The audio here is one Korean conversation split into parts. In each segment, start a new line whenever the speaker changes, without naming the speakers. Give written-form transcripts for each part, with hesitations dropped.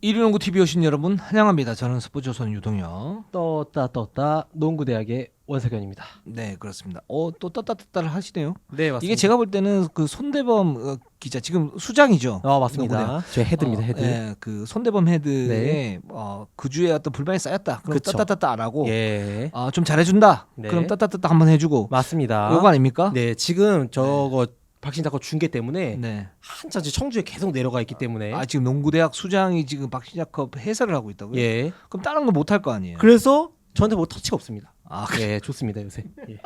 이리농구 TV 오신 여러분 환영합니다. 저는 스포츠조선 유동혁.
떴다 농구대학의 원석현입니다.
네, 그렇습니다. 또 떴다를 하시네요.
네, 맞습니다.
이게 제가 볼 때는 그 손대범 기자 지금 수장이죠.
맞습니다.
농구대학.
제 헤드입니다. 헤드.
네, 그 손대범 헤드에
네.
그 주에 어떤 불만이 쌓였다. 그럼
그쵸.
떴다 안 하고
예,
좀 잘해준다.
네.
그럼 떴다 한번 해주고.
맞습니다.
요거 아닙니까?
네, 지금 저거 박신자거 중계 때문에
네.
한참 지금 청주에 계속 내려가 있기 때문에
지금 농구대학 수장이 지금 박신자컵 해설을 하고 있다고요?
예.
그럼 다른 거 못 할 거 아니에요?
그래서 저한테 뭐 터치가 없습니다.
예.
좋습니다 요새. 예.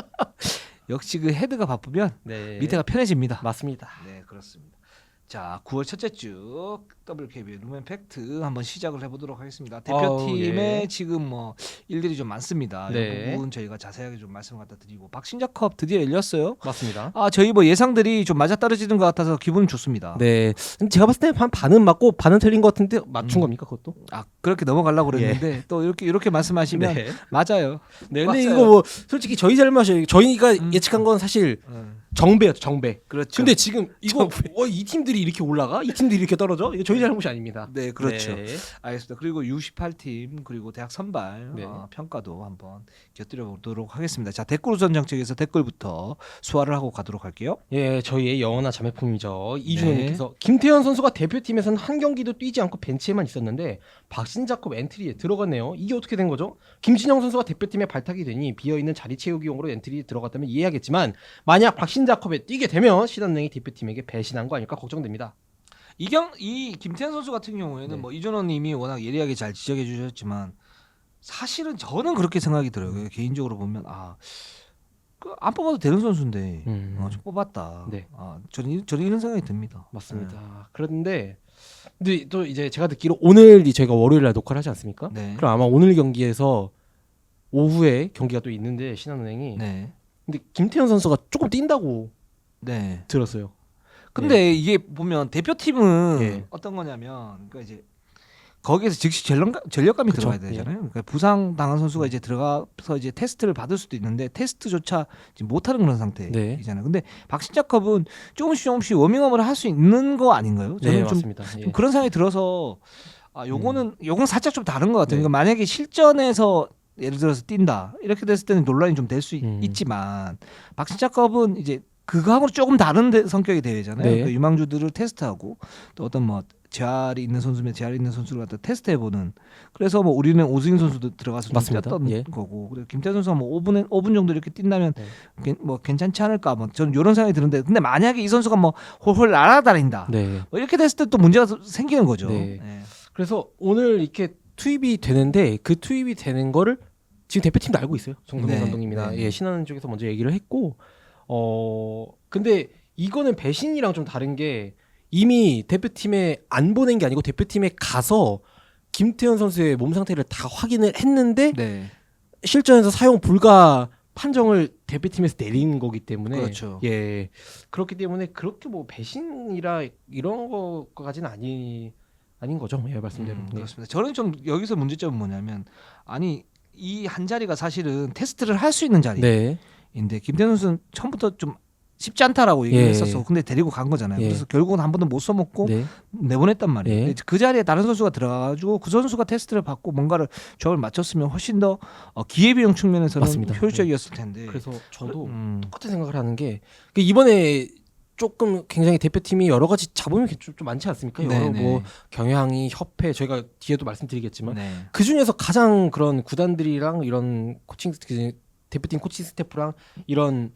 역시 그 헤드가 바쁘면
네,
밑에가 편해집니다.
맞습니다.
네, 그렇습니다. 자, 9월 첫째 주 WKBL 룸앤팩트 한번 시작을 해보도록 하겠습니다. 대표팀에
예.
지금 뭐 일들이 좀 많습니다.
네.
이 부분 저희가 자세하게 좀 말씀 갖다 드리고 박신자컵 드디어 열렸어요.
맞습니다.
저희 뭐 예상들이 좀 맞아떨어지는 것 같아서 기분 좋습니다.
네, 근데 제가 봤을 때 반은 맞고 반은 틀린 것 같은데 맞춘 겁니까 그것도?
그렇게 넘어가려고 그랬는데 또 이렇게 말씀하시면
네.
맞아요.
네, 근데
맞아요.
이거 뭐 솔직히 저희 잘못이에요. 저희가 예측한 건 사실 정배였죠, 정배.
그렇죠.
근데 지금 이거 이 팀들이 이렇게 올라가? 이 팀들이 이렇게 떨어져? 이거 저희 잘못이 아닙니다.
네, 그렇죠.
네.
알겠습니다. 그리고 U18팀 그리고 대학 선발
네.
평가도 한번 곁들여 보도록 하겠습니다. 자, 댓글 우선 정책에서 댓글부터 소화를 하고 가도록 할게요.
예, 저희의 영원한 자매품이죠. 이준호님께서 김태현 선수가 대표팀에서는 한 경기도 뛰지 않고 벤치에만 있었는데 박신자컵 엔트리에 들어갔네요. 이게 어떻게 된 거죠? 김진영 선수가 대표팀에 발탁이 되니 비어있는 자리 채우기용으로 엔트리에 들어갔다면 이해하겠지만 만약 박신자컵에 뛰게 되면 신한은행이 대표팀에게 배신한 거 아닐까 걱정됩니다.
이 김태현 선수 같은 경우에는
네.
뭐 이준호님이 워낙 예리하게 잘 지적해 주셨지만 사실은 저는 그렇게 생각이 들어요. 개인적으로 보면 안 뽑아도 되는 선수인데 좀 뽑았다.
네.
저는 이런 생각이 듭니다.
맞습니다. 그런데 근데 또 이제 제가 듣기로 오늘이 저희가 월요일 날 녹화를 하지 않습니까?
네.
그럼 아마 오늘 경기에서 오후에 경기가 또 있는데 신한은행이
네.
근데 김태현 선수가 조금 뛴다고
네.
들었어요.
근데 이게 보면 대표팀은
예.
어떤 거냐면 그러니까 이제 거기에서 즉시 전력감이
그쵸.
들어가야 되잖아요. 그러니까 부상 당한 선수가 이제 들어가서 이제 테스트를 받을 수도 있는데 테스트조차 지금 못하는 그런 상태이잖아요. 근데 박신자컵은 조금씩 워밍업을 할 수 있는 거 아닌가요? 저는
네,
좀
맞습니다.
좀 그런 생각이 들어서 요건 살짝 좀 다른 것 같아요. 그러니까 만약에 실전에서 예를 들어서 뛴다 이렇게 됐을 때는 논란이 좀 될 수 있지만 박신자컵은 이제 그거하고 조금 다른 성격의 대회잖아요.
네.
그러니까 유망주들을 테스트하고 또 어떤 뭐 재활이 있는 선수면 재활이 있는 선수를 갖다 테스트해보는. 그래서 뭐 우리는 오승인 선수도 들어가서 좀
맞습니다.
뛰었던
예.
거고. 그리고 김태현 선수가 뭐 5분 정도 이렇게 뛴다면
네.
뭐 괜찮지 않을까. 뭐 저는 이런 생각이 드는데 근데 만약에 이 선수가 뭐 홀홀 날아다닌다.
네.
뭐 이렇게 됐을 때 또 문제가 생기는 거죠.
네.
네.
그래서 오늘 이렇게 투입이 되는데 그 투입이 되는 거를 지금 대표팀도 알고 있어요. 정동민
네.
감독님이나
네.
예, 신한은행 쪽에서 먼저 얘기를 했고 근데 이거는 배신이랑 좀 다른 게 이미 대표팀에 안 보낸 게 아니고 대표팀에 가서 김태현 선수의 몸 상태를 다 확인을 했는데
네.
실전에서 사용 불가 판정을 대표팀에서 내린 거기 때문에
그렇죠.
예, 그렇기 때문에 그렇게 뭐 배신이라 이런 거까지는 아닌 거죠. 예, 말씀대로. 네.
그렇습니다. 저는 좀 여기서 문제점은 뭐냐면 이 한 자리가 사실은 테스트를 할 수 있는 자리인데
네.
김태현 선수는 처음부터 좀 쉽지 않다라고 얘기를
예.
했었어. 근데 데리고 간 거잖아요.
예.
그래서 결국은 한 번도 못 써먹고
네.
내보냈단 말이에요.
예.
근데 그 자리에 다른 선수가 들어가가지고 그 선수가 테스트를 받고 뭔가를 조합을 맞췄으면 훨씬 더 기회비용 측면에서는
맞습니다.
효율적이었을 텐데.
그래서 저도 똑같은 생각을 하는 게 이번에 조금 굉장히 대표팀이 여러 가지 잡음이 좀 많지 않습니까? 여러 뭐 경향이 협회 저희가 뒤에도 말씀드리겠지만
네.
그 중에서 가장 그런 구단들이랑 이런 코칭 대표팀 코칭 스태프랑 이런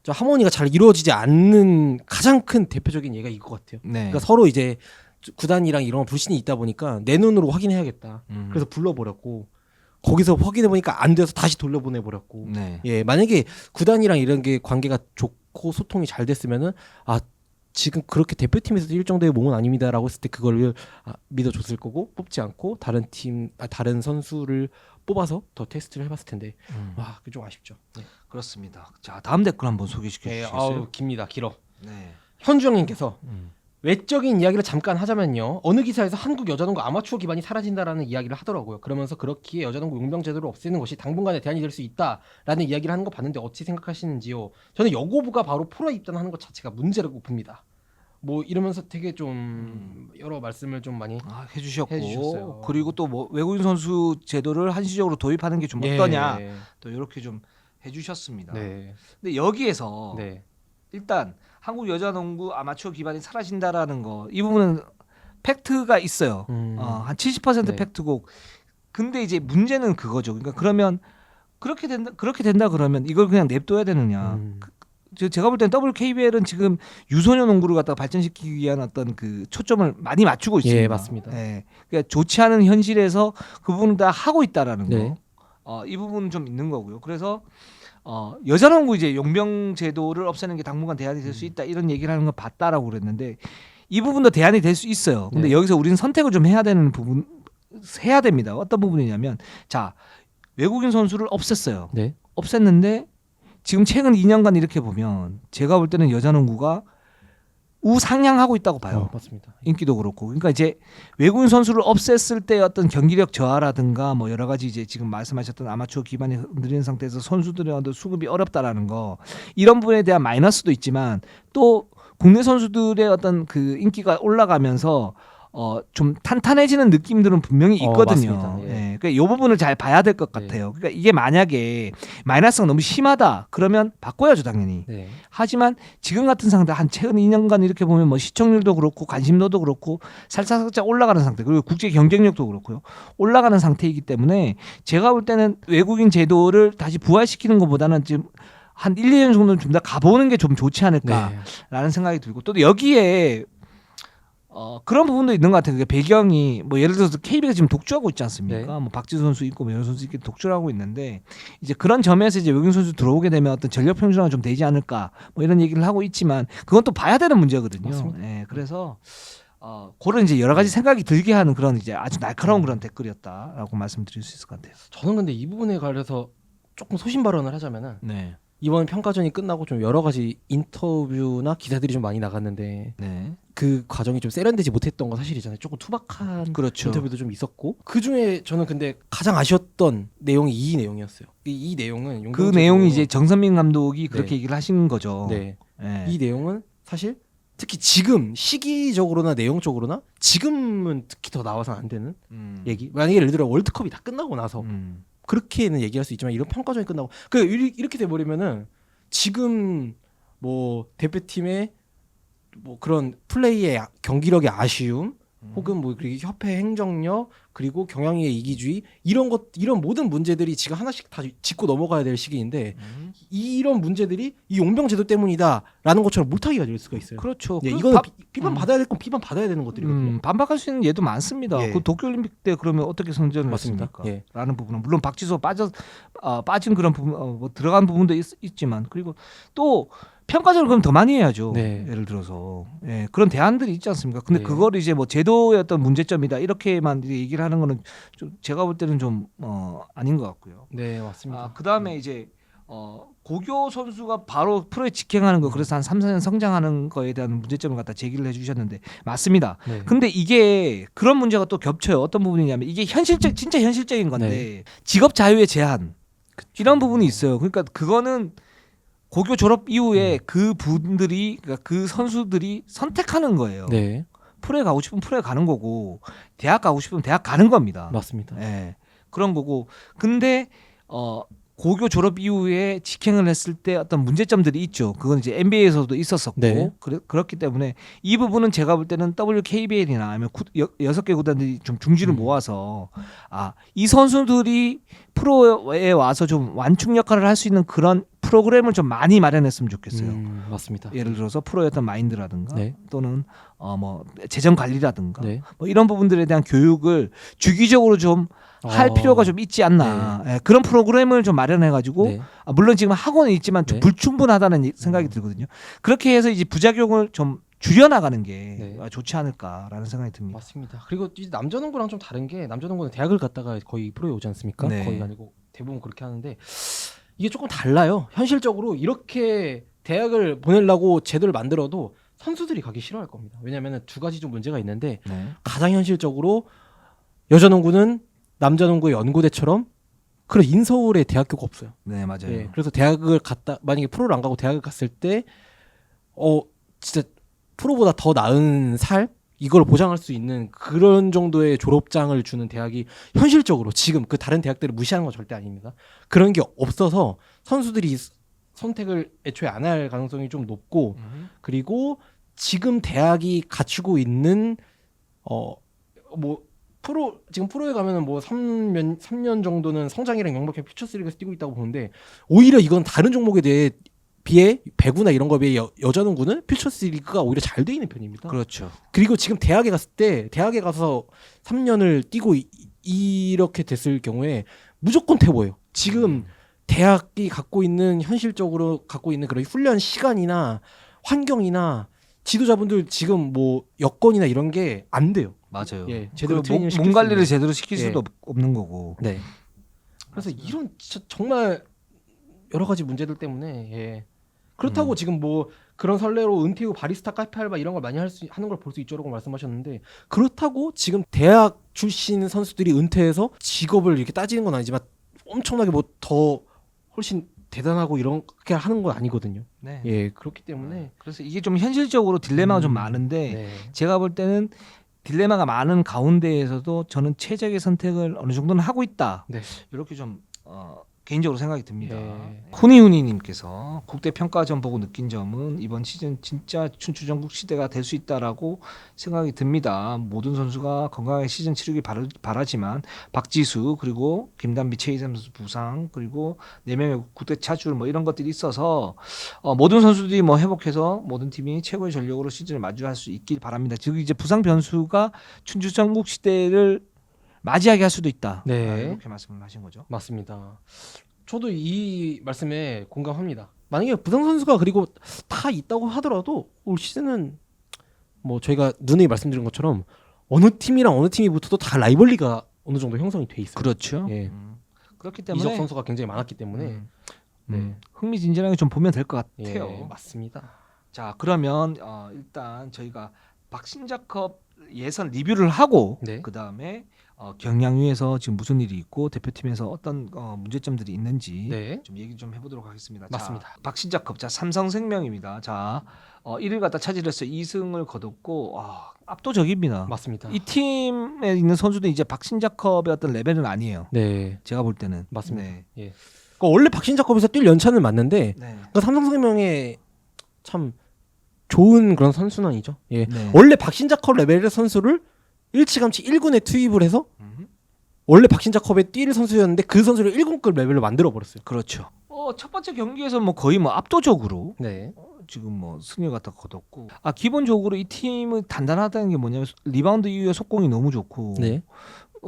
하모니가 잘 이루어지지 않는 가장 큰 대표적인 예가 이거 같아요.
네.
그러니까 서로 이제 구단이랑 이런 불신이 있다 보니까 내 눈으로 확인해야겠다. 그래서 불러버렸고 거기서 확인해 보니까 안 돼서 다시 돌려보내 버렸고.
네.
예, 만약에 구단이랑 이런 게 관계가 좋고 소통이 잘 됐으면은 지금 그렇게 대표팀에서 뛸 정도의 몸은 아닙니다라고 했을 때 그걸 믿어줬을 거고 뽑지 않고 다른 선수를 뽑아서 더 테스트를 해봤을 텐데 그게 좀 아쉽죠. 네.
그렇습니다. 자, 다음 댓글 한번 소개시켜 주시겠어요?
깁니다. 길어.
네.
현주영님께서 외적인 이야기를 잠깐 하자면요. 어느 기사에서 한국 여자농구 아마추어 기반이 사라진다라는 이야기를 하더라고요. 그러면서 그렇기에 여자농구 용병 제도를 없애는 것이 당분간의 대안이 될 수 있다라는 이야기를 하는 거 봤는데 어찌 생각하시는지요? 저는 여고부가 바로 프로에 입단하는 것 자체가 문제라고 봅니다. 뭐 이러면서 되게 좀 여러 말씀을 좀 많이
해주셨고
해주셨어요.
그리고 또 뭐 외국인 선수 제도를 한시적으로 도입하는 게 좀 어떠냐 또 이렇게 좀 해주셨습니다.
네.
근데 여기에서
네.
일단 한국 여자농구 아마추어 기반이 사라진다라는 거 이 부분은 팩트가 있어요. 한 70%
네.
팩트고 근데 이제 문제는 그거죠. 그러니까 그러면 그렇게 된다 그러면 이걸 그냥 냅둬야 되느냐? 제가 볼 땐 WKBL은 지금 유소년 농구를 갖다가 발전시키기 위한 어떤 그 초점을 많이 맞추고 있습니다.
예, 맞습니다.
예. 그러니까 좋지 않은 현실에서 그 부분을 다 하고 있다라는
네.
거. 이 부분은 좀 있는 거고요. 그래서 여자농구 이제 용병 제도를 없애는 게 당분간 대안이 될 수 있다 이런 얘기를 하는 걸 봤다라고 그랬는데 이 부분도 대안이 될 수 있어요. 근데
네.
여기서 우리는 선택을 좀 해야 되는 부분 해야 됩니다. 어떤 부분이냐면 자 외국인 선수를 없앴어요.
네.
없앴는데 지금 최근 2년간 이렇게 보면 제가 볼 때는 여자농구가 우상향하고 있다고 봐요.
맞습니다.
인기도 그렇고. 그러니까 이제 외국인 선수를 없앴을 때 어떤 경기력 저하라든가 뭐 여러 가지 이제 지금 말씀하셨던 아마추어 기반이 흔들리는 상태에서 선수들의 어떤 수급이 어렵다라는 거 이런 부분에 대한 마이너스도 있지만 또 국내 선수들의 어떤 그 인기가 올라가면서 좀 탄탄해지는 느낌들은 분명히 있거든요.
맞습니다. 예.
그러니까 이 부분을 잘 봐야 될 것 같아요. 그러니까 이게 만약에 마이너스가 너무 심하다 그러면 바꿔야죠 당연히.
네.
하지만 지금 같은 상태 한 최근 2년간 이렇게 보면 뭐 시청률도 그렇고 관심도도 그렇고 살짝 올라가는 상태 그리고 국제 경쟁력도 그렇고요 올라가는 상태이기 때문에 제가 볼 때는 외국인 제도를 다시 부활시키는 것보다는 지금 한 1, 2년 정도는 좀 더 가보는 게 좀 좋지 않을까라는 생각이 들고 또 여기에 그런 부분도 있는 것 같아요. 배경이 뭐 예를 들어서 KB가 지금 독주하고 있지 않습니까?
네.
뭐 박지수 선수 있고 여러 선수 있게 독주를 하고 있는데 이제 그런 점에서 이제 외국인 선수 들어오게 되면 어떤 전력 평준화가 좀 되지 않을까 뭐 이런 얘기를 하고 있지만 그건 또 봐야 되는 문제거든요.
맞습니다.
그래서 그런 이제 여러 가지 생각이 들게 하는 그런 이제 아주 날카로운 그런 댓글이었다라고 말씀드릴 수 있을 것 같아요.
저는 근데 이 부분에 관해서 조금 소신 발언을 하자면은
네.
이번 평가전이 끝나고 좀 여러 가지 인터뷰나 기사들이 좀 많이 나갔는데
네.
그 과정이 좀 세련되지 못했던 건 사실이잖아요. 조금 투박한
그렇죠.
인터뷰도 좀 있었고 그 중에 저는 근데 가장 아쉬웠던 내용이 이 내용이었어요. 이 내용은
그 내용이 이제 정선민 감독이 그렇게
네.
얘기를 하신 거죠.
네.
네.
이 내용은 사실 특히 지금 시기적으로나 내용적으로나 지금은 특히 더 나와서는 안 되는 얘기. 만약에 예를 들어 월드컵이 다 끝나고 나서 그렇게는 얘기할 수 있지만 이런 평가전이 끝나고 이렇게 돼버리면은 지금 뭐 대표팀의 뭐 그런 플레이의 경기력의 아쉬움 혹은 뭐 그리고 협회 행정력 그리고 경영의 이기주의 이런 모든 문제들이 지금 하나씩 다 짚고 넘어가야 될 시기인데 이런 문제들이 이 용병 제도 때문이다라는 것처럼 물타기가 될 수가 있어요.
그렇죠.
예, 이거는 비판 받아야 될 건 비판 받아야 되는 것들이거든요.
반박할 수 있는 예도 많습니다.
예.
그 도쿄올림픽 때 그러면 어떻게 선전을
맞습니다.
했습니까?
예.
라는 부분은 물론 박지수 빠진 그런 부분 뭐 들어간 부분도 있지만 그리고 또 평가전을 그럼 더 많이 해야죠.
네.
예를 들어서 그런 대안들이 있지 않습니까? 근데
네.
그걸 이제 뭐 제도의 어떤 문제점이다 이렇게만 얘기를 하는 거는 좀 제가 볼 때는 좀 아닌 것 같고요.
네, 맞습니다.
그다음에 이제 고교 선수가 바로 프로에 직행하는 거 그래서 한 3, 4년 성장하는 거에 대한 문제점을 갖다 제기를 해주셨는데 맞습니다.
네.
근데 이게 그런 문제가 또 겹쳐요. 어떤 부분이냐면 이게 진짜 현실적인 건데 직업 자유의 제한 이런 부분이 있어요. 그러니까 그거는 고교 졸업 이후에 그 분들이 그러니까 그 선수들이 선택하는 거예요.
네,
프로에 가고 싶으면 프로에 가는 거고 대학 가고 싶으면 대학 가는 겁니다.
맞습니다.
그런 거고 근데 고교 졸업 이후에 직행을 했을 때 어떤 문제점들이 있죠. 그건 이제 NBA에서도 있었었고
네.
그렇기 때문에 이 부분은 제가 볼 때는 WKBL이나 아니면 6개 구단들이 좀 중지를 모아서 이 선수들이 프로에 와서 좀 완충 역할을 할 수 있는 그런 프로그램을 좀 많이 마련했으면 좋겠어요.
맞습니다.
예를 들어서 프로의 어떤 마인드라든가
네.
또는 뭐 재정 관리라든가
네.
뭐 이런 부분들에 대한 교육을 주기적으로 좀 할 필요가 좀 있지 않나. 그런 프로그램을 좀 마련해가지고
네.
물론 지금 학원은 있지만 좀
네.
불충분하다는 생각이 들거든요. 그렇게 해서 이제 부작용을 좀 줄여나가는 게
네.
좋지 않을까라는 생각이 듭니다.
맞습니다. 그리고 이제 남자농구랑 좀 다른 게 남자농구는 대학을 갔다가 거의 프로에 오지 않습니까?
네.
거의 아니고 대부분 그렇게 하는데 이게 조금 달라요. 현실적으로 이렇게 대학을 보내려고 제도를 만들어도 선수들이 가기 싫어할 겁니다. 왜냐하면 두 가지 좀 문제가 있는데 가장 현실적으로 여자농구는 남자농구의 연고대처럼 그런 인서울에 대학교가 없어요.
네 맞아요.
예, 그래서 대학을 갔다 만약에 프로를 안 가고 대학을 갔을 때 진짜 프로보다 더 나은 살 이걸 보장할 수 있는 그런 정도의 졸업장을 주는 대학이 현실적으로 지금 그 다른 대학들을 무시하는 건 절대 아닙니다. 그런 게 없어서 선수들이 선택을 애초에 안 할 가능성이 좀 높고 그리고 지금 대학이 갖추고 있는 뭐 지금 프로에 가면은 뭐 3년 정도는 성장이랑 영목의 퓨처스리그에서 뛰고 있다고 보는데 오히려 이건 다른 종목에 비해 배구나 이런 거에 비해 여자 농구는 퓨처스리그가 오히려 잘 돼 있는 편입니다.
그렇죠.
그리고 지금 대학에 갔을 때 대학에 가서 3년을 뛰고 이렇게 됐을 경우에 무조건 퇴보예요. 지금 대학이 현실적으로 갖고 있는 그런 훈련 시간이나 환경이나 지도자분들 지금 뭐 여건이나 이런 게 안 돼요.
맞아요.
예, 제대로
몸
시킬 수
관리를
있는.
제대로 시킬
예.
수도 없는 거고.
네. 그래서 이런 진짜 정말 여러 가지 문제들 때문에 예. 그렇다고 지금 뭐 그런 설레로 은퇴 후 바리스타 카페 알바 이런 걸 많이 하는 걸 볼 수 있죠라고 말씀하셨는데 그렇다고 지금 대학 출신 선수들이 은퇴해서 직업을 이렇게 따지는 건 아니지만 엄청나게 뭐 더 훨씬 대단하고 이렇게 하는 건 아니거든요.
네.
예, 그렇기 때문에
그래서 이게 좀 현실적으로 딜레마가 좀 많은데
네.
제가 볼 때는 딜레마가 많은 가운데에서도 저는 최적의 선택을 어느 정도는 하고 있다.
네.
이렇게 좀 개인적으로 생각이 듭니다.
네.
후니후니님께서 국대 평가전 보고 느낀 점은 이번 시즌 진짜 춘추전국 시대가 될 수 있다라고 생각이 듭니다. 모든 선수가 건강하게 시즌 치르길 바라지만 박지수 그리고 김단비 최희샘 선수 부상 그리고 4명의 국대 차출 뭐 이런 것들이 있어서 모든 선수들이 뭐 회복해서 모든 팀이 최고의 전력으로 시즌을 마주할 수 있길 바랍니다. 즉 이제 부상 변수가 춘추전국 시대를 맞이하게 할 수도 있다.
네.
이렇게 말씀을 하신 거죠.
맞습니다. 저도 이 말씀에 공감합니다. 만약에 부상 선수가 그리고 다 있다고 하더라도 올 시즌은 뭐 저희가 누누이 말씀드린 것처럼 어느 팀이랑 어느 팀이 붙어도 다 라이벌리가 어느 정도 형성이 돼 있어요.
그렇죠.
예.
그렇기 때문에
이적 선수가 굉장히 많았기 때문에 네.
흥미진진하게 좀 보면 될 것
예,
같아요.
맞습니다.
자, 그러면 일단 저희가 박신자컵 예선 리뷰를 하고
네.
그 다음에 경량유에서 지금 무슨 일이 있고 대표팀에서 어떤 문제점들이 있는지
네.
좀 얘기 좀 해보도록 하겠습니다.
맞습니다.
자, 박신자컵 자 삼성생명입니다. 자 1위 갖다 차지해서 2승을 거뒀고 압도적입니다.
맞습니다.
이 팀에 있는 선수들이 이제 박신자컵의 어떤 레벨은 아니에요.
네.
제가 볼 때는
맞습니다.
네.
예. 그러니까 원래 박신자컵에서 뛸 연차는 맞는데
네.
그러니까 삼성생명의 참 좋은 그런 선순환이죠. 예.
네.
원래 박신자컵 레벨의 선수를 일찌감치 1군에 투입을 해서 원래 박신자컵에 뛸 선수였는데 그 선수를 1군급 레벨로 만들어 버렸어요.
그렇죠. 첫 번째 경기에서 뭐 거의 뭐 압도적으로
네.
지금 뭐 승리를 갖다 거뒀고 기본적으로 이 팀은 단단하다는 게 뭐냐면 리바운드 이후에 속공이 너무 좋고
네.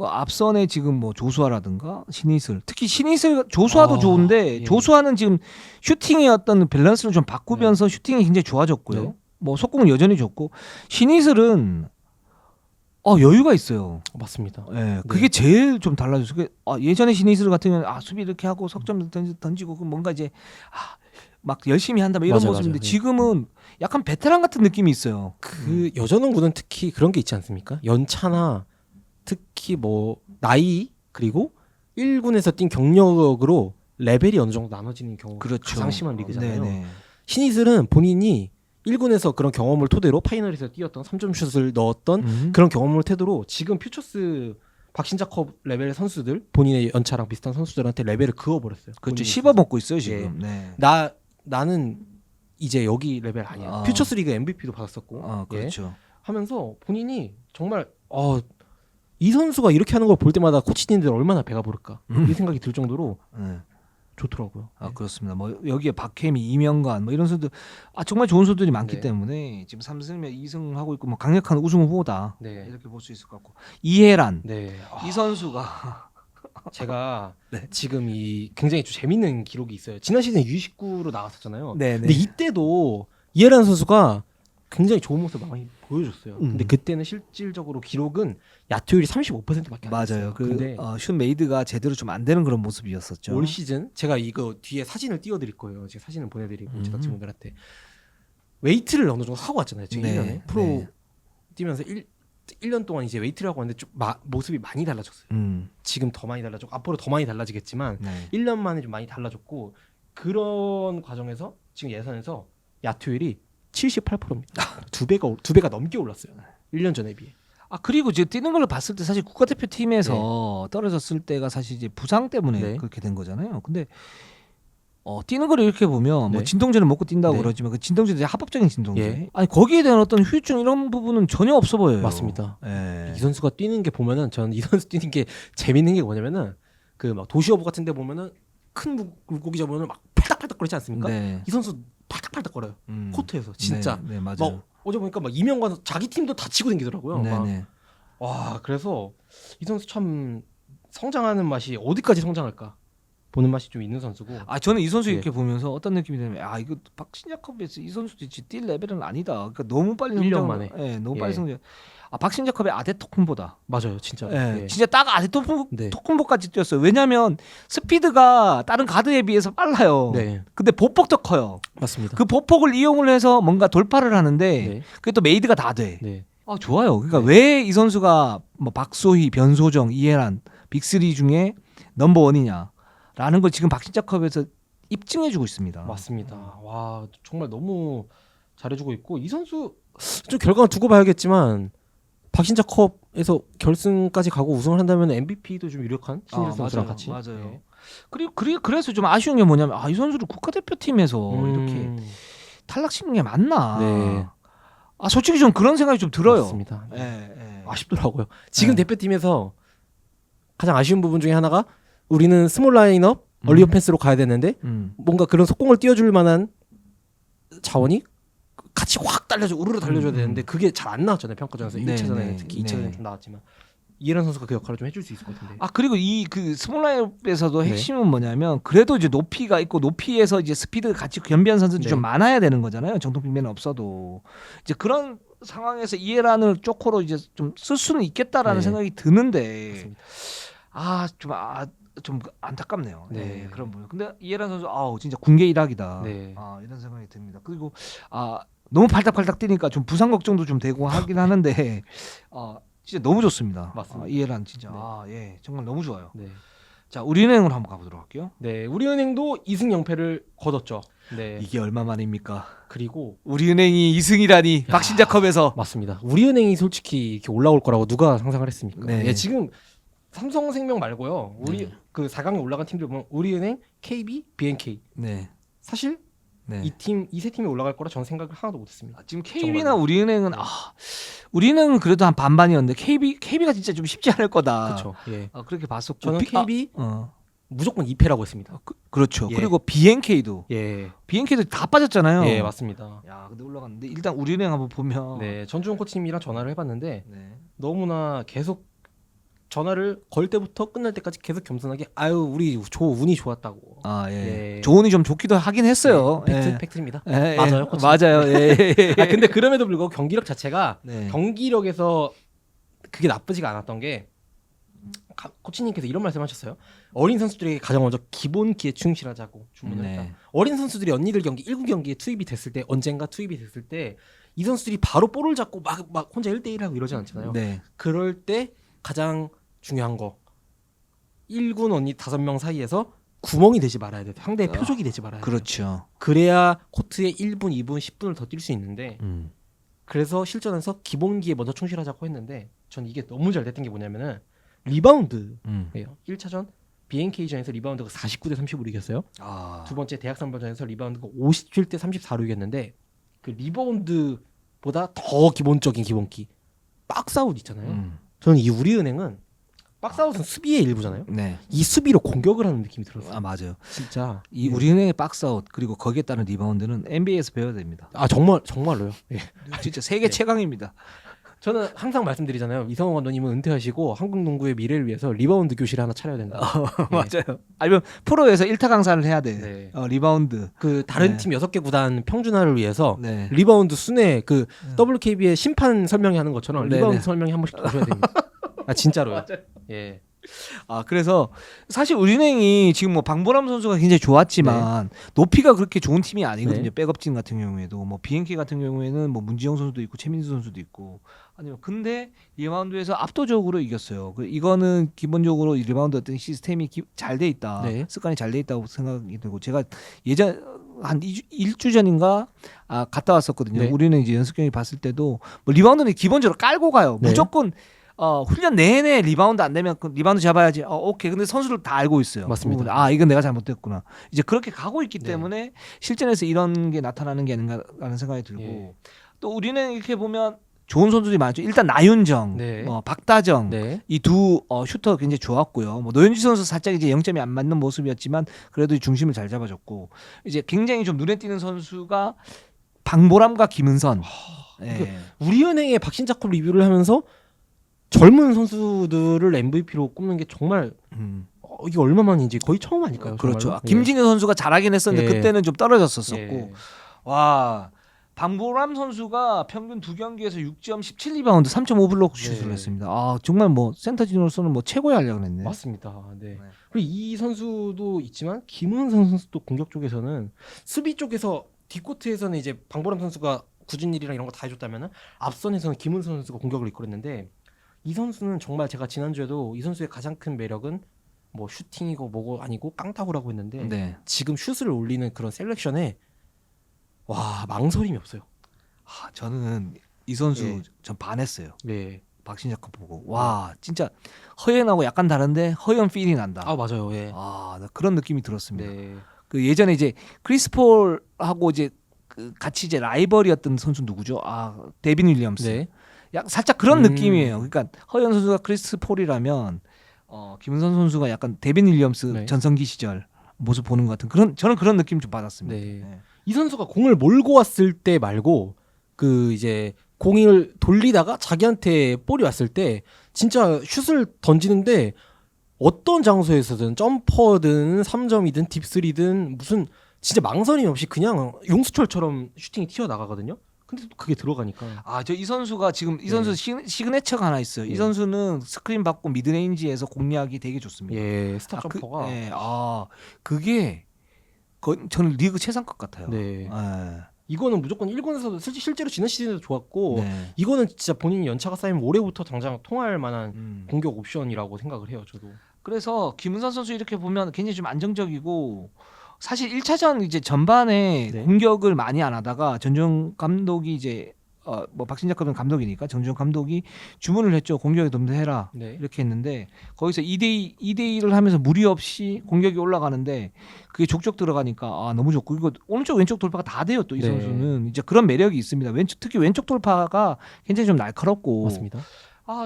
앞선에 지금 뭐 조수아라든가 신이슬 특히 신이슬 조수아도 좋은데
예.
조수아는 지금 슈팅의 어떤 밸런스를 좀 바꾸면서 슈팅이 굉장히 좋아졌고요.
네.
뭐 속공은 여전히 좋고 신이슬은 여유가 있어요.
맞습니다.
예, 그게 제일 좀 달라졌어요. 예전에 신이슬 같은 경우는 수비 이렇게 하고 석점 던지고 뭔가 이제 막 열심히 한다 뭐 이런
맞아요,
모습인데
맞아요.
지금은 약간 베테랑 같은 느낌이 있어요.
그 여자농구는 특히 그런 게 있지 않습니까? 연차나 특히 뭐 나이 그리고 1군에서 뛴 경력으로 레벨이 어느 정도 나눠지는 경우가
그렇죠.
가장 심한 리그잖아요.
네네.
신이슬은 본인이 1군에서 그런 경험을 토대로 파이널에서 뛰었던 3점 슛을 넣었던 그런 경험을 토대로 지금 퓨처스 박신자컵 레벨 선수들 본인의 연차랑 비슷한 선수들한테 레벨을 그어버렸어요.
그렇죠.
본인이.
씹어 먹고 있어요 지금. 네.
나는 이제 여기 레벨 아니야.
아.
퓨처스 리그 MVP도 받았었고
그렇죠.
하면서 본인이 정말 이 선수가 이렇게 하는 걸 볼 때마다 코치님들 얼마나 배가 부를까 이 생각이 들 정도로
네.
좋더라고요.
그렇습니다. 뭐 여기에 박혜미, 이명관 뭐 이런 선수들 정말 좋은 선수들이 많기
네.
때문에 지금 3승면 2승 하고 있고 뭐 강력한 우승 후보다
네.
이렇게 볼 수 있을 것 같고 이해란
네.
이 선수가
제가
네.
지금 이 굉장히 좀 재밌는 기록이 있어요. 지난 시즌 U19로 나왔었잖아요.
네네.
근데 이때도 이해란 선수가 굉장히 좋은 모습을 많이 보여줬어요. 근데 그때는 실질적으로 기록은 야투율이 35%밖에 안
맞아요.
됐어요. 근데
슛 메이드가 제대로 좀 안 되는 그런 모습이었었죠.
올 시즌 제가 이거 뒤에 사진을 띄워드릴 거예요. 제가 사진을 보내드리고 제작진분들한테 웨이트를 어느 정도 하고 왔잖아요. 지금
네,
1년에 프로
네.
뛰면서 1년 동안 이제 웨이트를 하고 왔는데 좀 모습이 많이 달라졌어요. 지금 더 많이 달라졌고 앞으로 더 많이 달라지겠지만
네.
1년 만에 좀 많이 달라졌고 그런 과정에서 지금 예선에서 야투율이 78%입니다. 두 배가 넘게 올랐어요. 1년 전에 비해.
그리고 이제 뛰는 걸 봤을 때 사실 국가대표 팀에서 떨어졌을 때가 사실 이제 부상 때문에
네.
그렇게 된 거잖아요. 근데 뛰는 걸 이렇게 보면 뭐
네.
진통제는 먹고 뛴다고
네.
그러지만 그 진통제도 합법적인 진통제.
예.
아니 거기에 대한 어떤 후유증 이런 부분은 전혀 없어 보여요.
맞습니다.
예.
이 선수가 뛰는 게 보면은 저는 이 선수 뛰는 게 재밌는 게 뭐냐면은 그 막 도시어부 같은 데 보면은 큰 물고기 잡으면 막 팔딱팔딱 거리지 않습니까?
네.
이 선수 팔딱팔딱 거려요. 코트에서 진짜.
네, 맞아요.
막 어제 보니까 막 이명관 자기 팀도 다치고 다니더라고요. 막.
네네.
와, 그래서 이 선수 참 성장하는 맛이 어디까지 성장할까 보는 맛이 좀 있는 선수고.
저는 이 선수
예.
이렇게 보면서 어떤 느낌이 들냐면 이거 박신자컵에서 이 선수도 뛸 레벨은 아니다. 그러니까 너무 빨리
1년
성장.
만에.
예, 너무 빨리
예.
성장. 박신자컵의 아데토쿤보다.
맞아요, 진짜.
예,
예.
진짜 딱
네.
토쿤보까지 뛰었어요. 왜냐하면 스피드가 다른 가드에 비해서 빨라요.
네,
근데 보폭도 커요.
맞습니다.
그 보폭을 이용을 해서 뭔가 돌파를 하는데
네,
그게 또 메이드가 다 돼.
네,
좋아요. 그러니까
네.
왜 이 선수가 뭐 박소희, 변소정, 이해란 빅3 중에 넘버 원이냐라는 걸 지금 박신자컵에서 입증해주고 있습니다.
맞습니다. 와, 정말 너무 잘해주고 있고 이 선수 좀 결과는 두고 봐야겠지만 박신자컵에서 결승까지 가고 우승을 한다면 MVP도 좀 유력한 신일 선수랑 같이.
맞아요.
네.
그래서 좀 아쉬운 게 뭐냐면 이 선수를 국가대표팀에서 이렇게 탈락시킨 게 맞나?
네.
솔직히 좀 그런 생각이 좀 들어요.
맞습니다.
예, 예.
아쉽더라고요. 지금
네.
대표팀에서 가장 아쉬운 부분 중에 하나가 우리는 스몰 라인업 얼리 오펜스로 가야 되는데 뭔가 그런 속공을 띄워줄 만한 자원이 같이 확 우르르 달려줘야 되는데 그게 잘 안 나왔잖아요, 평가전에서.
네,
1차전에
네,
특히 2차전에
네.
좀 나왔지만 이해란 선수가 그 역할을 좀 해줄 수 있을 것 같은데.
그리고 이 그 스몰라인업에서도
네.
핵심은 뭐냐면 그래도 이제 높이가 있고 높이에서 이제 스피드 같이 겸비한 선수들이
네.
좀 많아야 되는 거잖아요. 정통 빅맨은 없어도 이제 그런 상황에서 이해란을 쪼코로 이제 좀 쓸 수는 있겠다라는
네.
생각이 드는데
맞습니다.
좀 안타깝네요.
네.
네, 그런 부분. 근데 이해란 선수 진짜 군계 일학이다.
네.
이런 생각이 듭니다. 그리고 너무 팔딱팔딱 뛰니까 좀 부상 걱정도 좀 되고 하긴 하는데 진짜 너무 좋습니다.
맞습니다.
이해란 진짜
네.
예, 정말 너무 좋아요.
네.
자, 우리은행으로 한번 가보도록 할게요.
네, 우리은행도 2승 0패를 거뒀죠. 네.
이게 얼마 만입니까?
그리고
우리은행이 2승이라니 박신자컵에서.
맞습니다. 우리은행이 솔직히 이렇게 올라올 거라고 누가 상상을 했습니까?
네.
예, 지금 삼성생명 말고요. 우리 그 4강에 올라간 팀들 보면 우리은행, KB, BNK.
네.
사실
네.
이 세 팀이 올라갈 거라 저는 생각을 하나도 못했습니다.
지금 KB나
정말로.
우리은행은
네.
우리은행은 그래도 한 반반이었는데 KB가 진짜 좀 쉽지 않을 거다.
그렇죠. 예.
그렇게 봤었고
저는 KB 무조건 2패라고 했습니다.
그렇죠.
예.
그리고 BNK도
예.
다 빠졌잖아요.
예, 맞습니다.
야, 근데 올라갔는데 일단 우리은행 한번 보면
네, 전주훈 코치님이랑 전화를 해봤는데
네.
너무나 계속 전화를 걸 때부터 끝날 때까지 계속 겸손하게 우리 운이 좋았다고.
예.
예.
조언이 좀 좋기도 하긴 했어요.
네, 팩트입니다.
예.
맞아요, 코치.
맞아요. 예.
근데 그럼에도 불구하고 경기력 자체가
네.
경기력에서 그게 나쁘지가 않았던 게 코치님께서 이런 말씀하셨어요. 어린 선수들에게 가장 먼저 기본기에 충실하자고 주문을
네.
했다. 어린 선수들이 언니들 경기 1구 경기에 투입이 됐을 때 언젠가 투입이 됐을 때 이 선수들이 바로 볼을 잡고 막 혼자 1대1 하고 이러지 않잖아요.
네.
그럴 때 가장 중요한 거 1군 언니 5명 사이에서 구멍이 되지 말아야 돼요. 상대의 표적이 되지 말아야 돼요.
그렇죠.
그래야 코트에 1분, 2분, 10분을 더 뛸 수 있는데 그래서 실전에서 기본기에 먼저 충실하자고 했는데 전 이게 너무 잘 됐던 게 뭐냐면은 리바운드예요. 1차전 BNK전에서 리바운드가 49대 30으로 이겼어요. 두 번째 대학 선발전에서 리바운드가 57대 34로 이겼는데 그 리바운드보다 더 기본적인 기본기 박스아웃 있잖아요. 저는 이 우리은행은 박스아웃은 수비의 일부잖아요.
네.
이 수비로 공격을 하는 느낌이 들었어요.
맞아요.
진짜
이 우리은행의 박스아웃 그리고 거기에 따른 리바운드는 NBA에서 배워야 됩니다.
정말로요. 예.
진짜 세계 최강입니다.
저는 항상 말씀드리잖아요. 이성호 감독님은 은퇴하시고 한국 농구의 미래를 위해서 리바운드 교실 하나 차려야 된다.
맞아요. 아니면 프로에서 1타 강사를 해야 돼.
네.
리바운드.
그 다른
네.
팀 6개 구단 평준화를 위해서
네.
리바운드 순회 그 WKB의 심판 설명이 하는 것처럼
네네.
리바운드 설명이 한 번씩 더 줘야 됩니다. 진짜로요.
맞아요.
예.
그래서 사실 우리은행이 지금 뭐 방보람 선수가 굉장히 좋았지만 높이가 그렇게 좋은 팀이 아니거든요.
네.
백업진 같은 경우에도 뭐 BNK 같은 경우에는 뭐 문지영 선수도 있고 최민수 선수도 있고 아니면 근데 리바운드에서 압도적으로 이겼어요. 이거는 기본적으로 이 리바운드 어떤 시스템이 잘 돼 있다,
네.
습관이 잘 돼 있다고 생각이 들고 제가 예전 한 1주 전인가 갔다 왔었거든요.
네.
우리는 이제 연습 경기 봤을 때도 뭐 리바운드는 기본적으로 깔고 가요.
네.
무조건 훈련 내내 리바운드 안 되면 그 리바운드 잡아야지. 오케이. 근데 선수들 다 알고 있어요.
맞습니다.
이건 내가 잘못됐구나. 이제 그렇게 가고 있기
네.
때문에 실전에서 이런 게 나타나는 게 아닌가라는 생각이 들고
예.
또 우리는 이렇게 보면 좋은 선수들이 많죠. 일단 나윤정,
네.
박다정
네.
이 두 슈터 굉장히 좋았고요. 뭐 노현주 선수 살짝 이제 0점이 안 맞는 모습이었지만 그래도 이 중심을 잘 잡아줬고 이제 굉장히 좀 눈에 띄는 선수가 박보람과 김은선. 예.
우리은행의 박신자컵 리뷰를 하면서 젊은 선수들을 MVP로 꼽는 게 정말 이게 얼마만인지 거의 처음 아닐까요?
그렇죠.
정말로?
김진현 선수가 잘하긴 했었는데
예.
그때는 좀 떨어졌었었고
예.
와 박보람 선수가 평균 두 경기에서 6점 17리바운드 3.5블록 슛을
네.
했습니다. 정말 뭐 센터진으로서는 뭐 최고의 활약을 했네.
맞습니다. 네.
네.
그리고 이 선수도 있지만 김은선 선수도 공격 쪽에서는 수비 쪽에서 뒷코트에서는 이제 방보람 선수가 굳은 일이랑 이런 거 다 해줬다면은 앞선에서는 김은선 선수가 공격을 이끌었는데 이 선수는 정말 제가 지난주에도 이 선수의 가장 큰 매력은 뭐 슈팅이고 뭐고 아니고 깡타구라고 했는데
네.
지금 슛을 올리는 그런 셀렉션에 와 망설임이 없어요.
저는 이 선수
예.
전 반했어요.
네.
박신자 거 보고 와 진짜 허연하고 약간 다른데 허연 필이 난다.
맞아요. 예.
나 그런 느낌이 들었습니다.
네.
그 예전에 이제 크리스 폴하고 이제 그 같이 이제 라이벌이었던 선수 누구죠? 데빈 윌리엄스.
네.
살짝 그런 느낌이에요. 그러니까 허연 선수가 크리스 폴이라면 김은선 선수가 약간 데빈 윌리엄스
네.
전성기 시절 모습 보는 것 같은 저는 그런 느낌 좀 받았습니다.
네.
네.
이 선수가 공을 몰고 왔을 때 말고 그 이제 공을 돌리다가 자기한테 볼이 왔을 때 진짜 슛을 던지는데 어떤 장소에서든 점퍼든 3점이든 딥스리든 무슨 진짜 망설임 없이 그냥 용수철처럼 슈팅이 튀어나가거든요. 근데 또 그게 들어가니까
저 이 선수가 지금 이 선수 시그네처가 하나 있어요. 이
예.
선수는 스크린 받고 미드레인지에서 공략이 되게 좋습니다.
예 스타 점퍼가
그게 저는 리그 최상급 같아요.
네
예.
이거는 무조건 1군에서도 실제로 지난 시즌에도 좋았고
네.
이거는 진짜 본인이 연차가 쌓이면 올해부터 당장 통할 만한
음.
공격 옵션이라고 생각을 해요 저도.
그래서 김은선 선수 이렇게 보면 굉장히 좀 안정적이고 사실 1차전 이제 전반에
네.
공격을 많이 안 하다가 전주영 감독이 이제 뭐 박신자급은 감독이니까 정주영 감독이 주문을 했죠. 공격에 좀 더 해라.
네.
이렇게 했는데 거기서 2대2를 하면서 무리 없이 공격이 올라가는데 그게 족족 들어가니까 너무 좋고 이거 오른쪽 왼쪽 돌파가 다 돼요. 또 이
네.
선수는 이제 그런 매력이 있습니다. 특히 왼쪽 돌파가 굉장히 좀 날카롭고
맞습니다.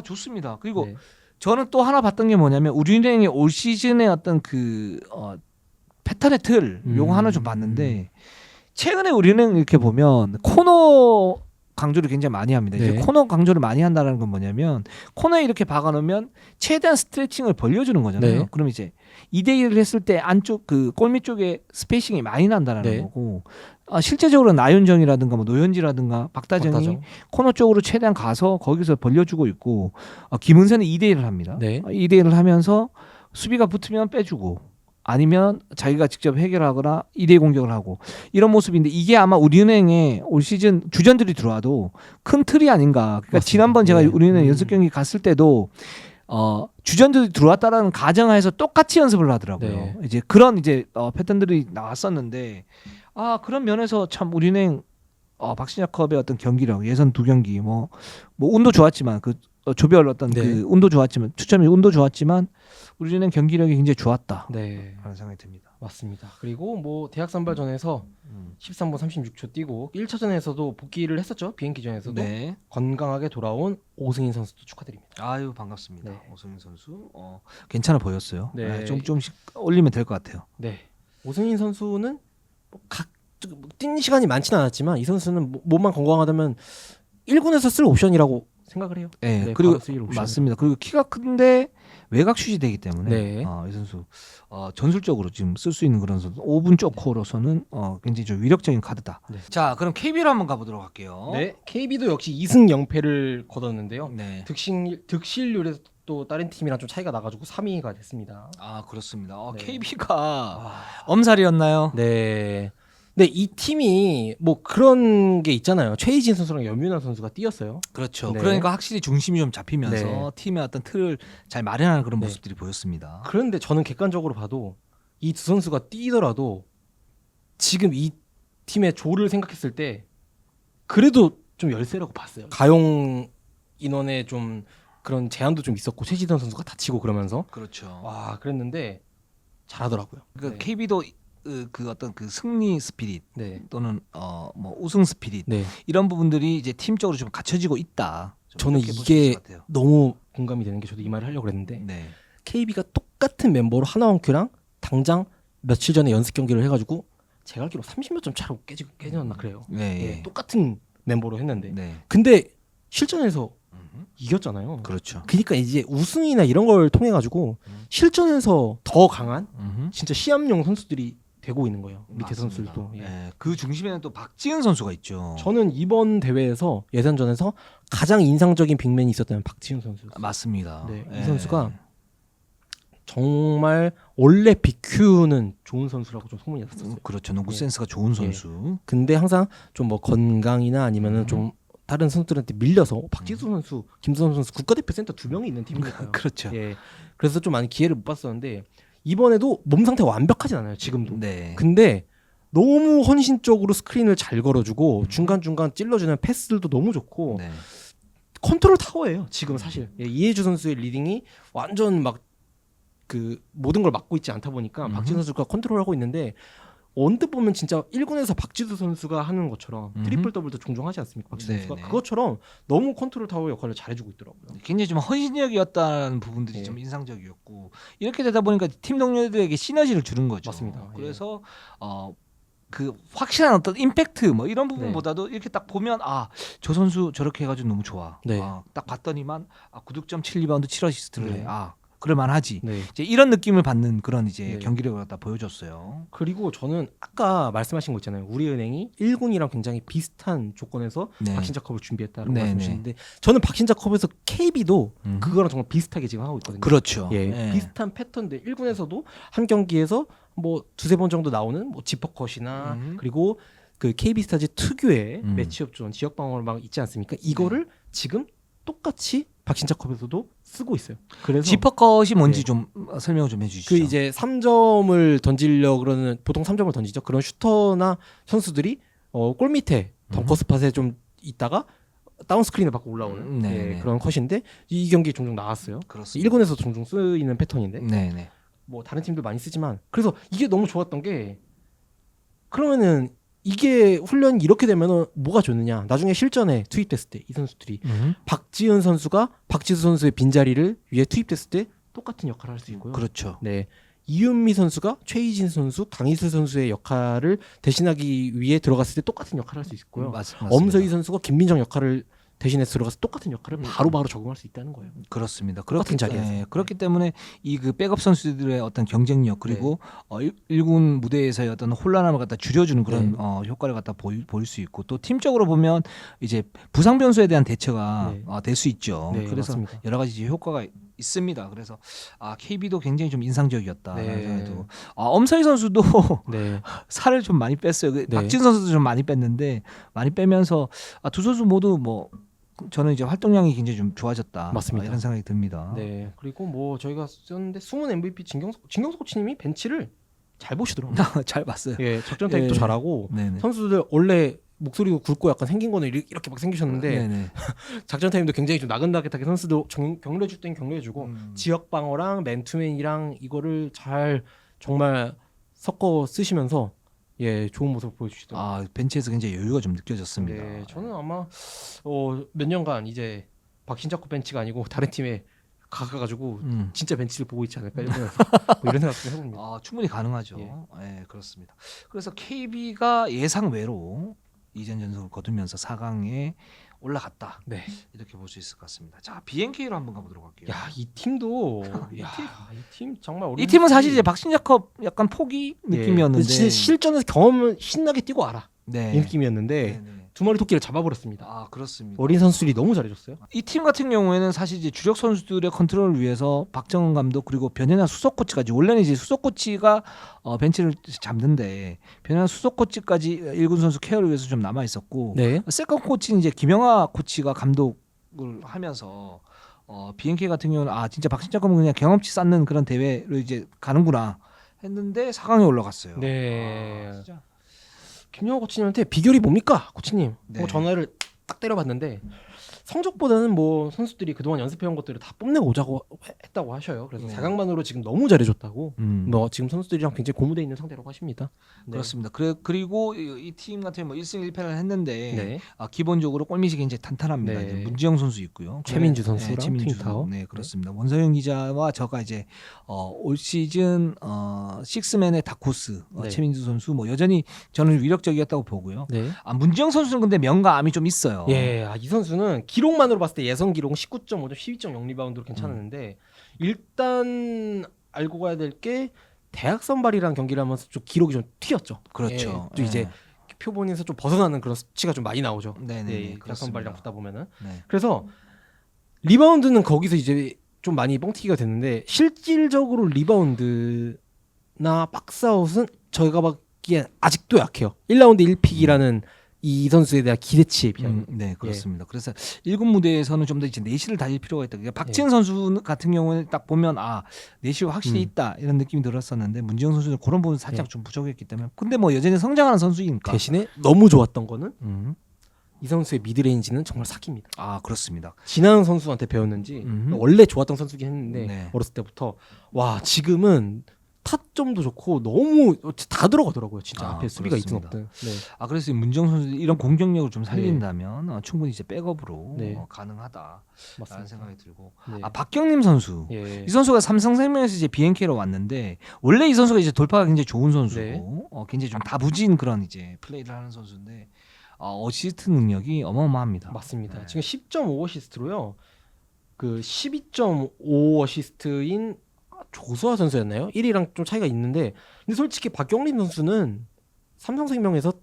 좋습니다. 그리고
네.
저는 또 하나 봤던 게 뭐냐면 우리은행의 올 시즌의 어떤 그 패턴의 틀 요거 하나 좀 봤는데 최근에 우리는 이렇게 보면 코너 강조를 굉장히 많이 합니다.
네.
이제 코너 강조를 많이 한다는 건 뭐냐면 코너에 이렇게 박아놓으면 최대한 스트레칭을 벌려주는 거잖아요.
네.
그럼 이제 2대1을 했을 때 안쪽 그 골밑 쪽에 스페이싱이 많이 난다는
네.
거고 실제적으로 나윤정이라든가 뭐 노현지라든가 박다정이 코너 쪽으로 최대한 가서 거기서 벌려주고 있고 김은선은 2대1을 합니다.
네.
2대1을 하면서 수비가 붙으면 빼주고 아니면 자기가 직접 해결하거나 2대2 공격을 하고 이런 모습인데 이게 아마 우리은행에 올 시즌 주전들이 들어와도 큰 틀이 아닌가. 그러니까
맞습니다.
지난번 제가
네.
우리은행 연습 경기 갔을 때도 주전들이 들어왔다라는 가정하에서 똑같이 연습을 하더라고요.
네.
이제 그런 이제 패턴들이 나왔었는데 그런 면에서 참 우리은행 박신자컵의 어떤 경기력 예선 두 경기 뭐 운도 좋았지만 그 조별 어떤
네.
그 운도 좋았지만 추첨이 운도 좋았지만 우리는 경기력이 굉장히 좋았다.
네.
그런 생각이 듭니다.
맞습니다. 그리고 뭐 대학 선발전에서 13분 36초 뛰고 1차전에서도 복귀를 했었죠. 비행기전에서도
네.
건강하게 돌아온 오승인 선수도 축하드립니다.
아유 반갑습니다.
네.
오승민 선수 괜찮아 보였어요.
네.
조금씩 올리면 될 것 같아요.
네. 오승인 선수는 뛴 시간이 많지는 않았지만 이 선수는 몸만 건강하다면 1군에서 쓸 옵션이라고 생각을 해요.
네.
네,
그리고
바로 쓸 옵션.
맞습니다. 그리고 키가 큰데 외곽 슛이 되기 때문에
네.
이 선수 전술적으로 지금 쓸 수 있는 그런 선수 5분 쪼코로서는 굉장히 좀 위력적인 카드다.
네.
자 그럼 KB로 한번 가보도록 할게요.
네. KB도 역시 2승 0패를 거뒀는데요.
네.
득실률에서 또 다른 팀이랑 좀 차이가 나가지고 3위가 됐습니다.
그렇습니다.
네.
KB가 엄살이었나요?
네. 네, 이 팀이 뭐 그런 게 있잖아요. 최희진 선수랑 염윤아 선수가 뛰었어요.
그렇죠.
네.
그러니까 확실히 중심이 좀 잡히면서
네.
팀의 어떤 틀을 잘 마련하는 그런
네.
모습들이 보였습니다.
그런데 저는 객관적으로 봐도 이 두 선수가 뛰더라도 지금 이 팀의 조를 생각했을 때 그래도 좀 열세라고 봤어요. 가용 인원의 좀 그런 제한도 좀 있었고 최지선 선수가 다치고 그러면서
그렇죠.
와 그랬는데 잘하더라고요.
그
네.
KB도 그 어떤 그 승리 스피릿
네.
또는 뭐 우승 스피릿
네.
이런 부분들이 이제 팀적으로 좀 갖춰지고 있다. 좀
저는
이렇게 볼수 있을
이게
것 같아요.
너무 공감이 되는 게 저도 이 말을 하려고 그랬는데
네.
KB가 똑같은 멤버로 하나원큐랑 당장 며칠 전에 연습 경기를 해가지고 제가 알기로 30몇 점 차로 깨졌나 그래요.
네.
예, 똑같은 멤버로 했는데
네.
근데 실전에서
음흠.
이겼잖아요.
그렇죠.
그러니까 이제 우승이나 이런 걸 통해 가지고 실전에서 더 강한
음흠.
진짜 시합용 선수들이 되고 있는 거예요. 밑에
맞습니다.
선수들도. 예.
네. 그 중심에는 또 박지은 선수가 있죠.
저는 이번 대회에서 예선전에서 가장 인상적인 빅맨이 있었다면 박지훈 선수였어요.
맞습니다.
네, 이
예.
선수가 정말 원래 BQ는 좋은 선수라고 좀 소문이 났었어요.
그렇죠. 농구
예.
센스가 좋은 선수.
근데 항상 좀 뭐 건강이나 아니면은 좀 다른 선수들한테 밀려서 박지수 선수, 김선호 선수 국가대표 센터 2명이 있는 팀이니까요.
그렇죠.
예. 그래서 좀 많이 기회를 못 봤었는데 이번에도 몸 상태가 완벽하진 않아요. 지금도.
네.
근데 너무 헌신적으로 스크린을 잘 걸어주고 중간중간 찔러주는 패스들도 너무 좋고
네.
컨트롤 타워예요. 지금 사실 예, 이해주 선수의 리딩이 완전 막 그 모든 걸 막고 있지 않다 보니까 박지수 선수가 컨트롤하고 있는데 언뜻 보면 진짜 1군에서 박지수 선수가 하는 것처럼 트리플 더블도 종종 하지 않습니까? 박지수
네네.
선수가 그것처럼 너무 컨트롤 타워 역할을 잘해주고 있더라고요.
굉장히 좀 헌신력이었다는 부분들이
예.
좀 인상적이었고 이렇게 되다 보니까 팀 동료들에게 시너지를 주는 거죠.
맞습니다. 예.
그래서 그 확실한 어떤 임팩트 뭐 이런 부분보다도 이렇게 딱 보면 저 선수 저렇게 해가지고 너무 좋아.
네.
딱 봤더니만 9득점 7리바운드 7어시스트를
네.
해. 그럴만하지.
네.
이제 이런 느낌을 받는 그런 이제
네.
경기력을 갖다 보여줬어요.
그리고 저는 아까 말씀하신 거 있잖아요. 우리은행이 1군이랑 굉장히 비슷한 조건에서
네.
박신자컵을 준비했다라고
네,
말씀하셨는데 저는 박신자컵에서 KB도
음.
그거랑 정말 비슷하게 지금 하고 있거든요.
그렇죠.
예,
예.
비슷한 패턴들 1군에서도 한 경기에서 뭐 두세 번 정도 나오는 뭐 지퍼컷이나 그리고 그 KB스타즈 특유의 매치업 존 지역 방어를 막 있지 않습니까? 이거를 지금 똑같이 박신자컵에서도 쓰고 있어요. 그래서
지퍼컷이 뭔지
네.
좀 설명을 좀 해주시죠.
그 이제 3점을 던지려 그러는 보통 3점을 던지죠. 그런 슈터나 선수들이 골 밑에 덩커 스팟에 좀 있다가 다운 스크린을 받고 올라오는 예, 그런 컷인데 이 경기 종종 나왔어요.
그렇습니다.
1군에서 종종 쓰이는 패턴인데
네네.
뭐 다른 팀들 많이 쓰지만 그래서 이게 너무 좋았던 게 그러면은 이게 훈련이 이렇게 되면은 뭐가 좋느냐? 나중에 실전에 투입됐을 때 이 선수들이 박지은 선수가 박지수 선수의 빈자리를 위해 투입됐을 때 똑같은 역할을 할 수 있고요.
그렇죠.
네. 이윤미 선수가 최희진 선수, 강희슬 선수의 역할을 대신하기 위해 들어갔을 때 똑같은 역할을 할 수 있고요.
맞습니다.
엄서희 선수가 김민정 역할을 대신해서 들어가서 똑같은 역할을 바로바로 적응할 수 있다는 거예요.
그렇습니다.
똑같은 자리에서.
그렇기 때문에 이 그 백업 선수들의 어떤 경쟁력 그리고 1군 무대에서의 어떤 혼란함을 갖다 줄여주는 그런 효과를 갖다 보일 수 있고 또 팀적으로 보면 이제 부상 변수에 대한 대처가 될 수 있죠.
네,
그래서
맞습니다.
여러 가지 이제 효과가 있습니다. 그래서 KB도 굉장히 좀 인상적이었다.
네.
엄서희 선수도
네.
살을 좀 많이 뺐어요.
네.
박진 선수도 좀 많이 뺐는데 많이 빼면서 두 선수 모두 뭐 저는 이제 활동량이 굉장히 좀 좋아졌다.
맞습니다.
이런 생각이 듭니다.
네. 그리고 뭐 저희가 썼는데 숨은 MVP 진경석 코치님이 벤치를 잘 보시더라고요.
잘 봤어요.
예, 작전 타입도
예.
잘하고
네네.
선수들 원래 목소리도 굵고 약간 생긴 거는 이렇게 막 생기셨는데
네네.
작전 타임도 굉장히 좀 나긋나긋하게 선수도 격려해 줄 땐 격려해주고 지역 방어랑 맨투맨이랑 이거를 잘 정말 섞어 쓰시면서 예 좋은 모습 보여주시더라고요.
벤치에서 굉장히 여유가 좀 느껴졌습니다.
네, 저는 아마 몇 년간 이제 박신자코 벤치가 아니고 다른 팀에 가가지고 진짜 벤치를 보고 있지 않을까 이런 생각도 해봅니다.
충분히 가능하죠.
예.
네, 그렇습니다. 그래서 KB가 예상 외로 이전 전승을 거두면서 4강에 올라갔다.
네.
이렇게 볼 수 있을 것 같습니다. 자, BNK로 한번 가보도록 할게요.
야, 이 팀도 이 팀 정말
이 팀은 사실 이제 박신자컵 약간 포기 느낌이었는데
진짜 실전에서 경험을 신나게 뛰고 알아
네.
이 느낌이었는데
네네.
두 마리 토끼를 잡아버렸습니다.
그렇습니다.
어린 선수들이 너무 잘해줬어요.
이 팀 같은 경우에는 사실 이제 주력 선수들의 컨트롤을 위해서 박정은 감독 그리고 변현아 수석 코치까지 원래는 이제 수석 코치가 벤치를 잡는데 변현아 수석 코치까지 1군 선수 케어를 위해서 좀 남아 있었고
네.
세컨 코치는 이제 김영하 코치가 감독을 하면서 BNK 같은 경우는 진짜 박신자컵은 그냥 경험치 쌓는 그런 대회로 이제 가는구나 했는데 4강에 올라갔어요.
네.
진짜
김영호 코치님한테 비결이 뭡니까, 코치님?
네.
뭐 전화를 딱 때려봤는데 성적보다는 뭐 선수들이 그동안 연습해온 것들을 다 뽐내고 오자고 했다고 하셔요. 그래서
네.
4강만으로 지금 너무 잘해줬다고.
음.
뭐 지금 선수들이랑 굉장히 고무돼 있는 상태라고 하십니다. 네.
그렇습니다. 그리고 이 팀 같은 뭐 1승 1패를 했는데
네.
기본적으로 골밑이 굉장히 탄탄합니다.
네.
이제 문지영 선수 있고요.
최민주 선수랑
최민주
트윈타워.
네, 그렇습니다. 원서영 기자와 저가 이제 올 시즌 식스맨의 다코스
네.
최민주 선수 뭐 여전히 저는 위력적이었다고 보고요.
네.
문지영 선수는 근데 명감이 좀 있어요.
예, 이 선수는 기록만으로 봤을 때 예선 기록은 19.5점, 12.0 리바운드로 괜찮았는데 일단 알고 가야 될 게 대학 선발이랑 경기를 하면서 좀 기록이 좀 튀었죠.
그렇죠.
또 이제 표본에서 좀 벗어나는 그런 수치가 좀 많이 나오죠.
네네.
예, 대학 선발이랑 붙다 보면은.
네.
그래서 리바운드는 거기서 이제 좀 많이 뻥튀기가 됐는데 실질적으로 리바운드나 박스아웃은 저희가 보기엔 아직도 약해요. 1라운드 1픽이라는 이 선수에 대한 기대치에 비하면.
네, 그렇습니다. 그래서 1군 무대에서는 좀 더 이제 내실을 다질 필요가 있다. 그러니까 박지현 선수 같은 경우는 딱 보면 내실 확실히 있다 이런 느낌이 들었었는데 문지영 선수는 그런 부분 살짝 좀 부족했기 때문에 근데 뭐 여전히 성장하는 선수이니까.
대신에 너무 좋았던 거는
음.
이 선수의 미드레인지는 정말 사기입니다.
그렇습니다.
진하은 선수한테 배웠는지 원래 좋았던 선수긴 했는데
네.
어렸을 때부터 와 지금은 타점도 좋고 너무 다 들어가더라고요. 진짜 앞에 수비가 있든
그렇습니다.
없든. 네.
그래서 문지영 선수 이런 공격력을 좀 살린다면 충분히 이제 백업으로
네.
가능하다라는
맞습니다.
생각이 들고
네.
박경림 선수
예.
이 선수가 삼성생명에서 이제 BNK로 왔는데 원래 이 선수가 이제 돌파가 굉장히 좋은 선수고
네.
굉장히 좀 다부진 그런 이제 플레이를 하는 선수인데 어시스트 능력이 어마어마합니다.
맞습니다.
네.
지금 10.5 어시스트로요. 그 12.5 어시스트인 조수아 선수였나요? 1위랑 좀 차이가 있는데 근데 솔직히 박경림 선수는 삼성생명에서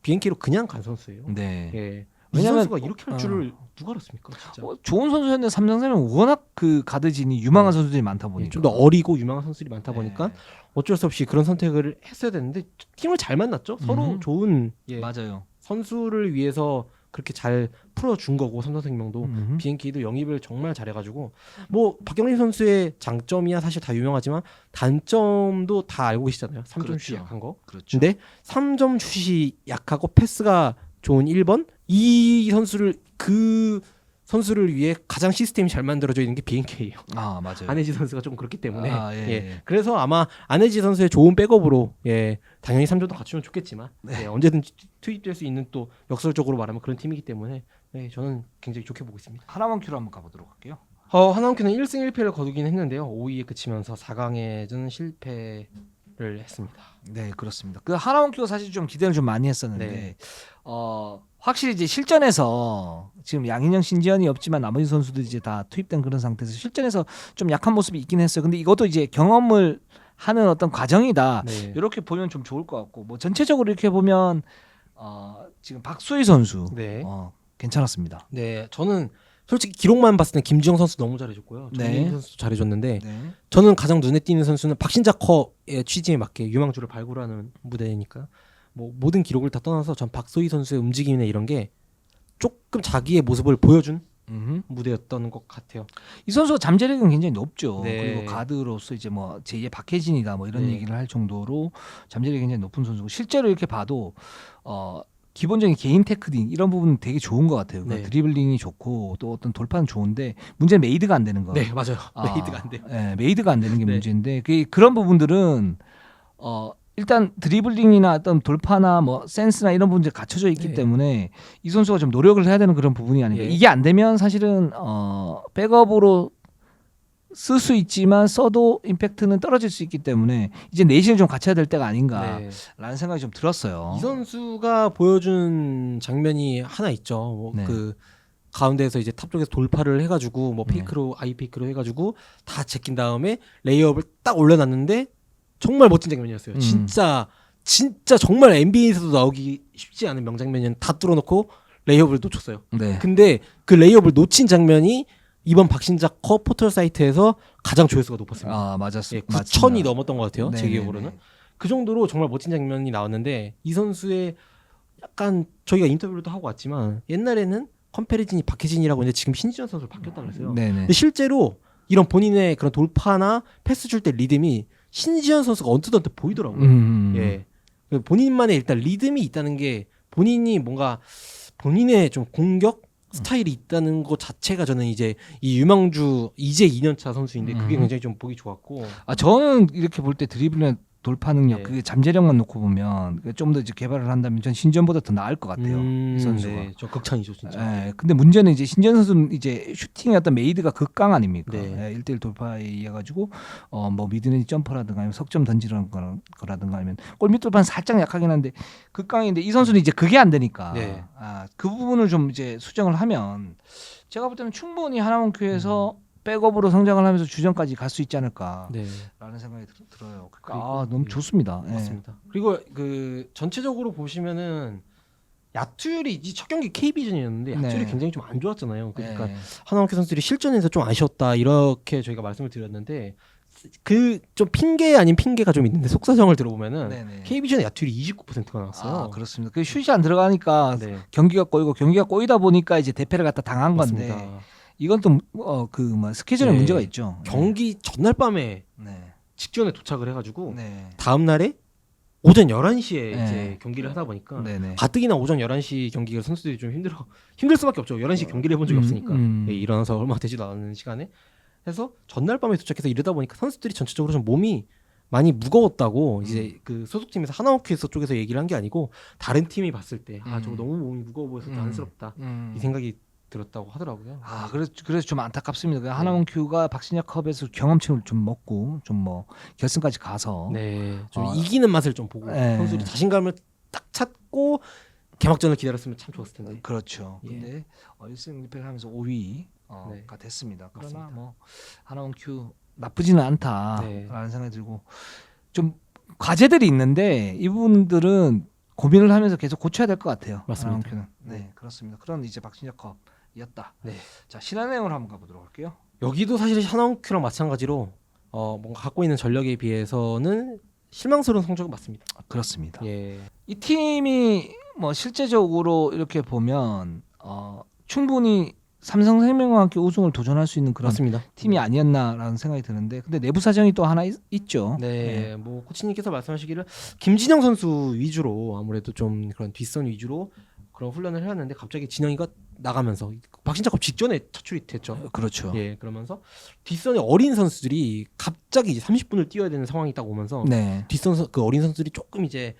BNK로 그냥 간 선수예요.
네.
예. 이
왜냐면
선수가 이렇게 할 줄을 누가 알았습니까? 진짜.
좋은 선수였는데 삼성생명 워낙 그 가드진이 유망한 선수들이 많다 보니까
좀 더 어리고 유망한 선수들이 많다 보니까
네.
어쩔 수 없이 그런 선택을 했어야 되는데 팀을 잘 만났죠. 서로 좋은
맞아요.
선수를 위해서 그렇게 잘 풀어준 거고 삼성생명도 BNK도 영입을 정말 잘해가지고 뭐 박경림 선수의 장점이야 사실 다 유명하지만 단점도 다 알고 계시잖아요. 3점 슛이 약한 거.
그렇죠.
근데 3점 슛이 약하고 패스가 좋은 1번 이 선수를 그 선수를 위해 가장 시스템이 잘 만들어져 있는 게 BNK예요.
맞아요.
안혜지 선수가 좀 그렇기 때문에
예.
그래서 아마 안혜지 선수의 좋은 백업으로 당연히 3점도 갖추면 좋겠지만 언제든 투입될 수 있는 또 역설적으로 말하면 그런 팀이기 때문에 저는 굉장히 좋게 보고 있습니다.
하나만 큐로 한번 가보도록 할게요.
하나원큐는 1승 1패를 거두긴 했는데요. 5위에 그치면서 4강에는 실패를 했습니다.
네, 그렇습니다. 그 하나원큐가 사실 좀 기대를 좀 많이 했었는데
네.
확실히 이제 실전에서 지금 양인영, 신지현이 없지만 나머지 선수들이 이제 다 투입된 그런 상태에서 실전에서 좀 약한 모습이 있긴 했어요. 근데 이것도 이제 경험을 하는 어떤 과정이다.
네.
이렇게 보면 좀 좋을 것 같고 뭐 전체적으로 이렇게 보면 지금 박수희 선수
네.
괜찮았습니다.
네, 저는 솔직히 기록만 봤을 때 김지영 선수 너무 잘해줬고요.
네.
정민 선수도 잘해줬는데
네.
저는 가장 눈에 띄는 선수는 박신자커의 취지에 맞게 유망주를 발굴하는 무대니까 뭐 모든 기록을 다 떠나서 전 박소희 선수의 움직임이나 이런 게 조금 자기의 모습을 보여준 무대였던 것 같아요.
이 선수가 잠재력은 굉장히 높죠.
네.
그리고 가드로서 이제 뭐 제2의 박혜진이다 뭐 이런
네.
얘기를 할 정도로 잠재력이 굉장히 높은 선수고 실제로 이렇게 봐도 기본적인 개인 태클링 이런 부분은 되게 좋은 것 같아요. 그러니까
네.
드리블링이 좋고 또 어떤 돌파는 좋은데 문제는 메이드가 안 되는 거.
네, 맞아요. 메이드가 안 돼요.
네, 메이드가 안 되는 게
네.
문제인데 그런 부분들은 일단 드리블링이나 어떤 돌파나 뭐 센스나 이런 부분들이 갖춰져 있기
네.
때문에 이 선수가 좀 노력을 해야 되는 그런 부분이 아닌가.
예.
이게 안 되면 사실은 백업으로 쓸 수 있지만 써도 임팩트는 떨어질 수 있기 때문에 이제 내신을 좀 갖춰야 될 때가 아닌가라는
네.
생각이 좀 들었어요.
이 선수가 보여준 장면이 하나 있죠. 뭐
네.
그 가운데에서 이제 탑 쪽에서 돌파를 해가지고 뭐
네.
페이크로 아이 페이크로 해가지고 다 제낀 다음에 레이업을 딱 올려놨는데 정말 멋진 장면이었어요. 진짜 정말 NBA에서도 나오기 쉽지 않은 명장면이 다 뚫어놓고 레이업을 놓쳤어요.
네.
근데 그 레이업을 놓친 장면이 이번 박신자커 포털 사이트에서 가장 조회수가 높았습니다.
맞았습니다.
9천이 넘었던 것 같아요.
네,
제 기억으로는.
네.
그 정도로 정말 멋진 장면이 나왔는데 이 선수의 약간 저희가 인터뷰도 하고 왔지만 옛날에는 컴패리진이 박혜진이라고 했는데 지금 신지현 선수로 바뀌었다 그랬어요.
네네.
근데 실제로 이런 본인의 그런 돌파나 패스 줄 때 리듬이 신지현 선수가 언뜻 보이더라고요. 예. 그리고 본인만의 일단 리듬이 있다는 게 본인이 뭔가 본인의 좀 공격 스타일이 있다는 것 자체가 저는 이제 이 유망주 이제 2년차 선수인데 그게 굉장히 좀 보기 좋았고
저는 이렇게 볼 때 드리블이나 돌파 능력,
네.
그 잠재력만 놓고 보면 좀 더 이제 개발을 한다면 전 신전보다 더 나을 것 같아요. 이 선수가.
네, 저 극찬이죠 진짜.
예, 근데 문제는 이제 신전 선수는 이제 슈팅의 어떤 메이드가 극강 아닙니까?
네.
1대1 돌파에 의해 가지고 뭐 미드레인지 점퍼라든가 아니면 석점 던지는 거라든가 아니면 골밑 돌파는 살짝 약하긴 한데 극강인데 이 선수는 이제 그게 안 되니까
네.
그 부분을 좀 이제 수정을 하면 제가 볼 때는 충분히 하나원 큐에서 백업으로 성장을 하면서 주전까지 갈 수 있지 않을까라는
네.
생각이 들어요.
그리고,
그러니까 너무 좋습니다. 예.
맞습니다. 그리고 그 전체적으로 보시면은 야투율이 이 첫 경기 KB전이었는데 야투율이
네.
굉장히 좀 안 좋았잖아요. 그러니까
예.
하나원큐 선수들이 실전에서 좀 아쉬웠다 이렇게 저희가 말씀을 드렸는데 그 좀 핑계 아닌 핑계가 좀 있는데 속사정을 들어보면은
네네.
KB전 야투율이 29%가 나왔어요.
그렇습니다. 그 슛이 안 들어가니까
네.
경기가 꼬이다 보니까 이제 대패를 갖다 당한 건데
맞습니다.
이건 또 스케줄에
네.
문제가 있죠.
경기 전날 밤에
네.
직전에 도착을 해가지고
네.
다음 날에 오전 11시에
네.
이제 경기를 하다 보니까
네네.
가뜩이나 오전 11시 경기가 선수들이 좀 힘들 수밖에 없죠. 11시 경기를 해본 적이 없으니까. 네, 일어나서 얼마 되지도 않은 시간에 해서 전날 밤에 도착해서 이러다 보니까 선수들이 전체적으로 좀 몸이 많이 무거웠다고 이제 그 소속팀에서 하나오키에서 쪽에서 얘기를 한 게 아니고 다른 팀이 봤을 때 저거 너무 몸이 무거워 보여서 안쓰럽다 이 생각이 들었다고 하더라고요.
그래서 좀 안타깝습니다. 그 하나원 큐가 박신야컵에서 경험치를 좀 먹고 좀 뭐 결승까지 가서
네, 좀 이기는 맛을 좀 보고
네.
선수들이 자신감을 딱 찾고 개막전을 기다렸으면 참 좋았을 텐데.
그렇죠.
예.
근데 1승 1패를 하면서 5위가
네.
됐습니다. 그러나
맞습니다.
뭐 하나원 큐 나쁘지는 않다라는
네.
생각이 들고 좀 과제들이 있는데 이 부분들은 고민을 하면서 계속 고쳐야 될 것 같아요.
맞습니다.
하나원 큐는. 네, 그렇습니다. 그런 이제 박신야컵이었다.
네.
자, 신한은행으로 한번 가보도록 할게요.
여기도 사실 하나원큐랑 마찬가지로 뭔가 갖고 있는 전력에 비해서는 실망스러운 성적은 맞습니다.
그렇습니다.
예.
이 팀이 뭐 실제적으로 이렇게 보면 충분히 삼성생명과 함께 우승을 도전할 수 있는 그런
맞습니다.
팀이 아니었나라는 생각이 드는데 근데 내부 사정이 또 하나 있죠.
네, 뭐 코치님께서 말씀하시기를 김진영 선수 위주로 아무래도 좀 그런 뒷선 위주로 그런 훈련을 해왔는데 갑자기 진영이가 나가면서 박신자컵 직전에 차출이 됐죠.
그렇죠.
예, 그러면서 뒷선에 어린 선수들이 갑자기 이제 30분을 뛰어야 되는 상황이 딱 오면서
네.
뒷선 그 어린 선수들이 조금 이제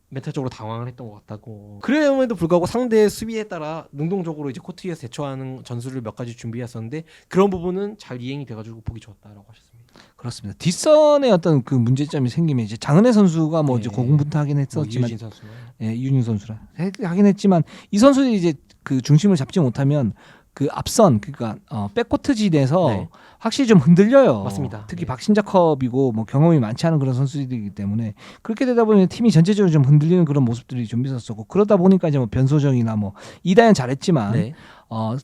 멘탈적으로 당황을 했던 것 같다고. 그럼에도 불구하고 상대의 수비에 따라 능동적으로 이제 코트 위에서 대처하는 전술을 몇 가지 준비했었는데 그런 부분은 잘 이행이 돼가지고 보기 좋았다라고 하셨습니다.
그렇습니다. 뒷선에 어떤 그 문제점이 생기면 이제 장은혜 선수가 뭐
네.
이제 고군분투하긴 했었지만,
이유진 선수.
이윤유 선수라 하긴 했지만 이 선수들이 이제 그 중심을 잡지 못하면 그 앞선 그러니까 백코트진에서
네.
확실히 좀 흔들려요.
맞습니다.
특히
네.
박신자컵이고 뭐 경험이 많지 않은 그런 선수들이기 때문에 그렇게 되다 보면 팀이 전체적으로 좀 흔들리는 그런 모습들이 좀 있었었고 그러다 보니까 이제 뭐 변소정이나 뭐 이다현 잘했지만
네.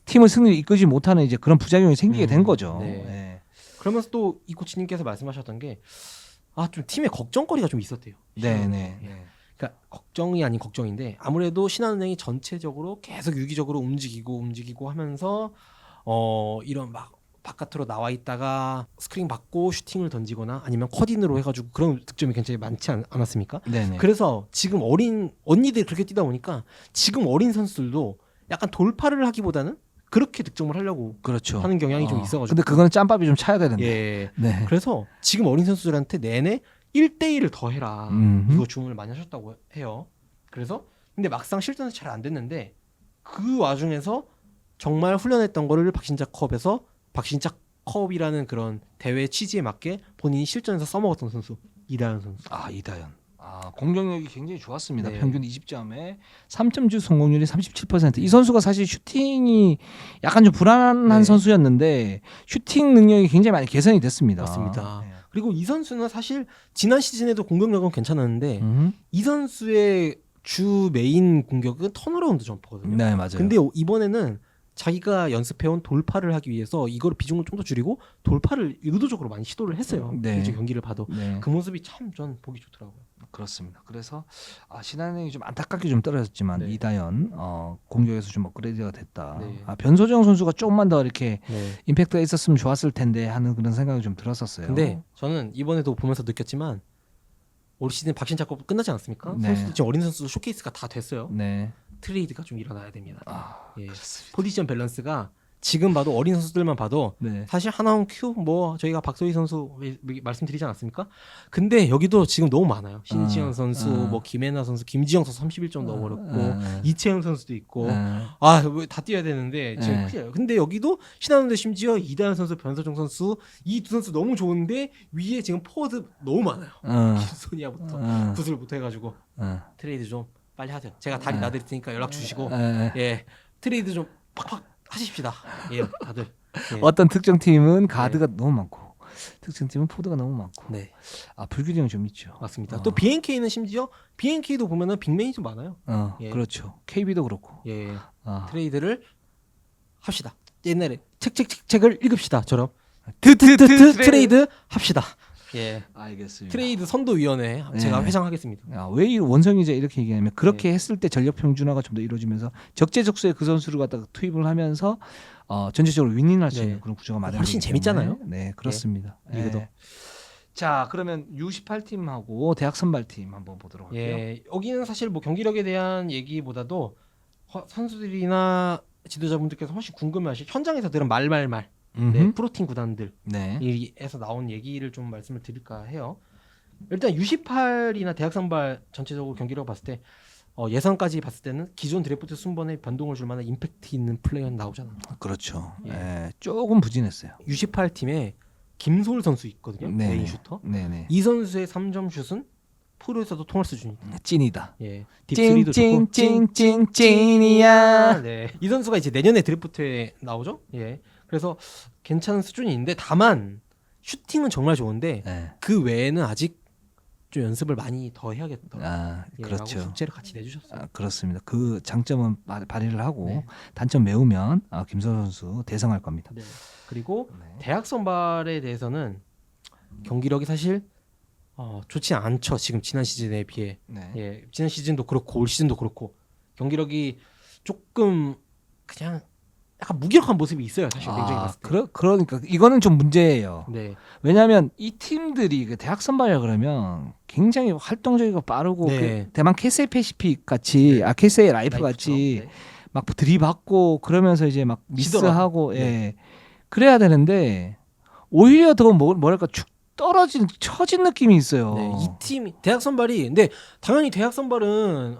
팀을 승리를 이끌지 못하는 이제 그런 부작용이 생기게 된 거죠.
네.
예.
그러면서 또 이 코치님께서 말씀하셨던 게 좀 팀에 걱정거리가 좀 있었대요.
네네.
예. 그러니까 걱정이 아닌 걱정인데 아무래도 신한은행이 전체적으로 계속 유기적으로 움직이고 하면서 이런 막 바깥으로 나와 있다가 스크린 받고 슈팅을 던지거나 아니면 컷인으로 해가지고 그런 득점이 굉장히 많지 않았습니까?
네네.
그래서 지금 어린 언니들이 그렇게 뛰다 보니까 지금 어린 선수들도 약간 돌파를 하기보다는 그렇게 득점을 하려고
그렇죠.
하는 경향이 좀 있어가지고.
근데 그거는 짬밥이 좀 차야 되는데.
예.
네.
그래서 지금 어린 선수들한테 내내 1대1을 더 해라. 이거 주문을 많이 하셨다고 해요. 그래서 근데 막상 실전에서 잘 안 됐는데 그 와중에서 정말 훈련했던 거를 박신자컵에서 박신자컵이라는 그런 대회 취지에 맞게 본인이 실전에서 써먹었던 선수 이다현 선수.
이다현. 공격력이 굉장히 좋았습니다.
네.
평균 20점에 3점 슛 성공률이 37%. 이 선수가 사실 슈팅이 약간 좀 불안한
네.
선수였는데 슈팅 능력이 굉장히 많이 개선이 됐습니다.
맞습니다.
네.
그리고 이 선수는 사실 지난 시즌에도 공격력은 괜찮았는데
음.
이 선수의 주 메인 공격은 턴어라운드 점퍼거든요.
네, 맞아요.
근데 이번에는 자기가 연습해온 돌파를 하기 위해서 이걸 비중을 좀 더 줄이고 돌파를 의도적으로 많이 시도를 했어요.
네.
이제 경기를 봐도
네.
그 모습이 참 전 보기 좋더라고요.
그렇습니다. 그래서 신한은행이 좀 안타깝게 좀 떨어졌지만
네.
이다현 공격에서 좀 업그레이드가 됐다.
네.
변소정 선수가 조금만 더 이렇게
네.
임팩트가 있었으면 좋았을 텐데 하는 그런 생각이 좀 들었었어요.
근데 저는 이번에도 보면서 느꼈지만 올 시즌 박신자컵 끝나지 않았습니까?
네.
선수들 지금 어린 선수 쇼케이스가 다 됐어요.
네.
트레이드가 좀 일어나야 됩니다. 예.
그렇습니다.
포지션 밸런스가 지금 봐도 어린 선수들만 봐도
네.
사실 하나원 큐 뭐 저희가 박소희 선수 말씀드리지 않았습니까? 근데 여기도 지금 너무 많아요. 신지현 선수, 뭐 김혜나 선수, 김지영 선수 31점 넣어버렸고 이채영 선수도 있고 다 뛰어야 되는데 지금 큰일 나요. 근데 여기도 신한운대 심지어 이다현 선수, 변서정 선수 이 두 선수 너무 좋은데 위에 지금 포워드 너무 많아요. 김소니아부터 구슬부터 해가지고 트레이드 좀 빨리 하세요. 제가 다리 놔드릴 테니까 연락 주시고 예 트레이드 좀 팍팍 하십시다. 예, 다들. 예.
어떤 특정 팀은 가드가 너무 많고 특정 팀은 포드가 너무 많고.
네,
불균형이 좀 있죠.
맞습니다. 또 BNK는 심지어 BNK도 보면은 빅맨이 좀 많아요. 예.
그렇죠. KB도 그렇고.
예, 트레이드를 합시다. 옛날에 책을 읽읍시다처럼 트레이드 합시다. 예,
알겠습니다.
트레이드 선도위원회 제가 회장하겠습니다.
왜 이 원성이자 이렇게 얘기하면 그렇게 했을 때 전력 평준화가 좀 더 이루어지면서 적재적소에 그 선수를 갖다가 투입을 하면서 전체적으로 윈윈할 수 있는 그런 구조가 마련되기
훨씬 재밌잖아요.
네, 그렇습니다.
리그도.
자, 그러면 U18팀하고 대학 선발팀 한번 보도록 할게요.
예, 여기는 사실 뭐 경기력에 대한 얘기보다도 선수들이나 지도자분들께서 훨씬 궁금해하실 현장에서 들은 말말 네, 프로팀 구단들 에서 나온 얘기를 좀 말씀을 드릴까 해요. 일단 U18이나 대학 선발 전체적으로 경기력을 봤을 때 예선까지 봤을 때는 기존 드래프트 순번에 변동을 줄 만한 임팩트 있는 플레이어는 나오잖아요.
그렇죠. 조금 부진했어요.
U18 팀에 김소울 선수 있거든요. 메인 슈터. 이 선수의 3점 슛은 프로에서도 통할 수준이다.
찐이다.
예, 딥스리도 좋고
찐이야.
네, 이 선수가 이제 내년에 드래프트에 나오죠. 예, 그래서 괜찮은 수준이 있는데 다만 슈팅은 정말 좋은데 그 외에는 아직 좀 연습을 많이 더 해야겠다.
그렇죠.
숙제를 같이 내주셨어요.
그렇습니다. 그 장점은 발휘를 하고 단점 메우면 김소울 선수 대성할 겁니다.
네. 그리고 대학 선발에 대해서는 경기력이 사실 좋지 않죠. 지금 지난 시즌에 비해. 예, 지난 시즌도 그렇고 올 시즌도 그렇고 경기력이 조금 그냥 약간 무기력한 모습이 있어요. 사실 냉정히 봤을 때.
그러니까 이거는 좀 문제예요.
네.
왜냐하면 이 팀들이 그 대학 선발이라 그러면 굉장히 활동적이고 빠르고 그 대만 캐세이 패시픽 같이 캐세이 라이프 같이 막 들이받고 그러면서 이제 막 미스하고 그래야 되는데 오히려 더 뭐랄까 축 떨어진 처진 느낌이 있어요.
이 팀 대학 선발이 근데 당연히 대학 선발은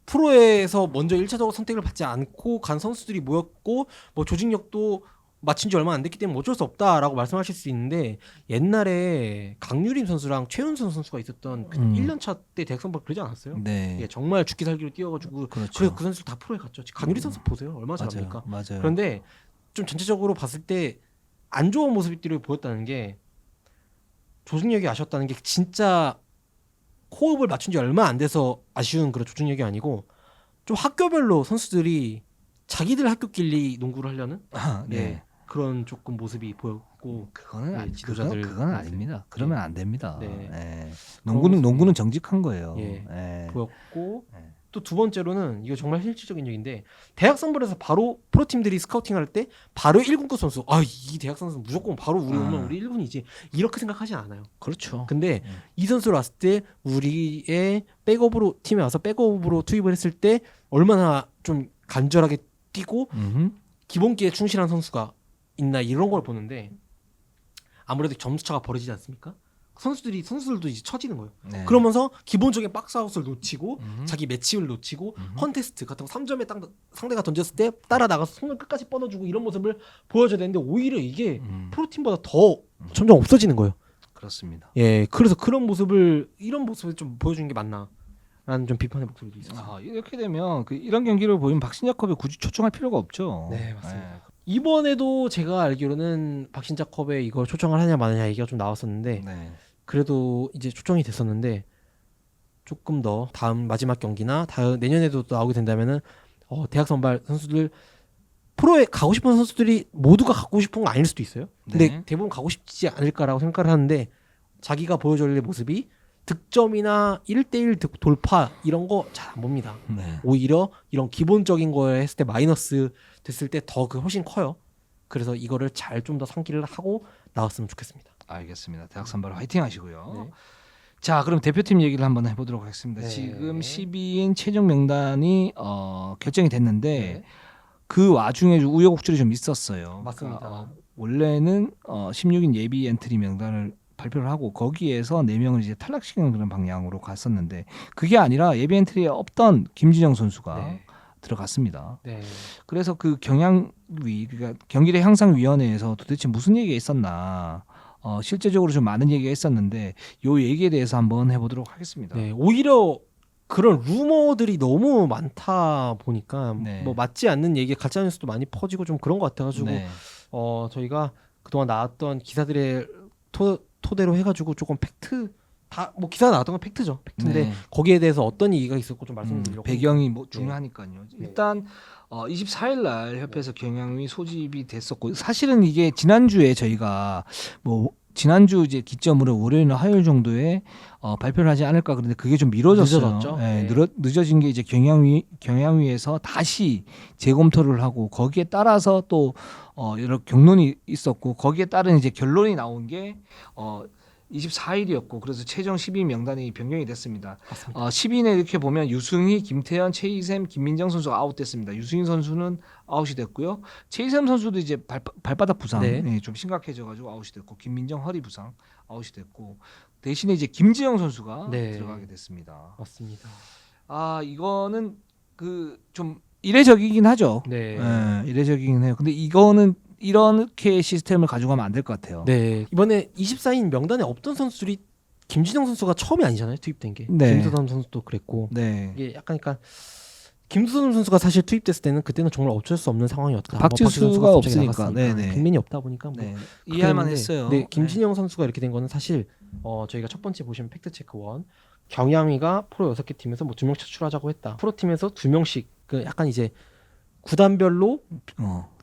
프로에서 먼저 1차적으로 선택을 받지 않고 간 선수들이 모였고 뭐 조직력도 마친 지 얼마 안 됐기 때문에 어쩔 수 없다라고 말씀하실 수 있는데 옛날에 강유림 선수랑 최윤선 선수가 있었던 1년차 때 대학 선발 그러지 않았어요? 예, 정말 죽기 살기로 뛰어가지고 그래서 그 선수들 다 프로에 갔죠. 강유림 선수 보세요. 얼마나 잘합니까?
맞아요.
그런데 좀 전체적으로 봤을 때 안 좋은 모습들을 보였다는 게 조직력이 아쉬웠다는 게 진짜 호흡을 맞춘 지 얼마 안 돼서 아쉬운 그런 조직력이 아니고 좀 학교별로 선수들이 자기들 학교끼리 농구를 하려는 그런 조금 모습이 보였고
그거는
지도자들
그건 아닙니다. 그러면 안 됩니다. 농구는 정직한 거예요.
보였고 또 두 번째로는 이거 정말 실질적인 얘기인데 대학 선발에서 바로 프로팀들이 스카우팅할 때 바로 1군급 선수 이 대학 선수 무조건 바로 우리 오면 우리 1군이지 이렇게 생각하지 않아요.
그렇죠.
근데 이 선수를 왔을 때 우리의 백업으로 팀에 와서 백업으로 투입을 했을 때 얼마나 좀 간절하게 뛰고 기본기에 충실한 선수가 있나 이런 걸 보는데 아무래도 점수차가 벌어지지 않습니까? 선수들도 이제 처지는 거예요. 그러면서 기본적인 박스아웃을 놓치고 자기 매치를 놓치고 컨테스트 같은 거 3점에 상대가 던졌을 때 따라 나가서 손을 끝까지 뻗어주고 이런 모습을 보여줘야 되는데 오히려 이게 프로팀보다 더 점점 없어지는 거예요.
그렇습니다.
예, 그래서 이런 모습을 좀 보여주는 게 맞나라는 좀 비판의 목소리도 있었어요.
이렇게 되면 이런 경기를 보이면 박신자컵에 굳이 초청할 필요가 없죠.
네, 맞습니다. 이번에도 제가 알기로는 박신자컵에 이걸 초청을 하냐 마느냐 얘기가 좀 나왔었는데 그래도 이제 초청이 됐었는데 조금 더 다음 마지막 경기나 내년에도 또 나오게 된다면은 대학 선발 선수들 프로에 가고 싶은 선수들이 모두가 가고 싶은 건 아닐 수도 있어요. 근데 대부분 가고 싶지 않을까라고 생각을 하는데 자기가 보여줄 모습이 득점이나 1대1 돌파 이런 거 잘 안 봅니다. 오히려 이런 기본적인 거에 했을 때 마이너스 됐을 때 더 훨씬 커요. 그래서 이거를 잘 좀 더 상기를 하고 나왔으면 좋겠습니다.
알겠습니다. 대학 선발 화이팅 하시고요. 자, 그럼 대표팀 얘기를 한번 해보도록 하겠습니다.
네.
지금 12인 최종 명단이 결정이 됐는데
네.
그 와중에 우여곡절이 좀 있었어요.
맞습니다.
그러니까 원래는 16인 예비 엔트리 명단을 발표를 하고 거기에서 4명을 이제 탈락시키는 그런 방향으로 갔었는데 그게 아니라 예비 엔트리에 없던 김진영 선수가
네.
들어갔습니다.
네.
그래서 그 경향위, 그러니까 경기대 향상위원회에서 도대체 무슨 얘기가 있었나, 실제적으로 좀 많은 얘기가 있었는데 요 얘기에 대해서 한번 해보도록 하겠습니다.
네. 오히려 그런 루머들이 너무 많다 보니까
네.
뭐 맞지 않는 얘기, 가짜 뉴스도 많이 퍼지고 좀 그런 것 같아가지고
네.
저희가 그동안 나왔던 기사들의 토대로 해가지고 조금 팩트 다 뭐 기사 나왔던 건 팩트죠. 팩트인데
네.
거기에 대해서 어떤 얘기가 있었고 좀 말씀드리려고
배경이 뭐
네.
중요하니까요.
네.
일단 24일 날 협회에서 경향위 소집이 됐었고 사실은 이게 지난주에 저희가 뭐 지난주 이제 기점으로 월요일이나 화요일 정도에 발표를 하지 않을까 그런데 그게 좀 미뤄졌어요.
늦어졌죠.
네,
네.
늦어진 게 이제 경향위에서 다시 재검토를 하고 거기에 따라서 또 여러 경론이 있었고 거기에 따른 이제 결론이 나온 게 24일이었고 그래서 최종 12인 명단이 변경이 됐습니다.
맞습니다.
10인에 이렇게 보면 유승희, 김태현, 최희샘, 김민정 선수가 아웃됐습니다. 유승희 선수는 아웃이 됐고요. 최희샘 선수도 이제 발바닥 부상
네.
좀 심각해져가지고 아웃이 됐고 김민정 허리 부상 아웃이 됐고 대신에 이제 김지영 선수가
네.
들어가게 됐습니다.
맞습니다.
이거는 그 좀 이례적이긴 하죠.
네.
이례적이긴 해요. 근데 이거는 이렇게 시스템을 가지고 가면 안 될 것 같아요.
네. 이번에 24인 명단에 없던 선수들이 김진영 선수가 처음이 아니잖아요. 투입된 게.
네.
김수선 선수도 그랬고.
네.
이게 약간 그러니까 김수선 선수가 사실 투입됐을 때는 그때는 정말 어쩔 수 없는 상황이었다.
박지수가
박지수 선수가 갑자기
없으니까.
나갔으니까.
네네.
빅맨이 없다 보니까 뭐
네.
그렇게
이해할만
됐는데,
했어요.
네, 김진영 선수가 이렇게 된 거는 사실 저희가 첫 번째 보시면 팩트 체크 1 경향위가 프로 6개 팀에서 뭐 2명 차출하자고 했다. 프로 팀에서 2명씩 그 약간 이제 구단별로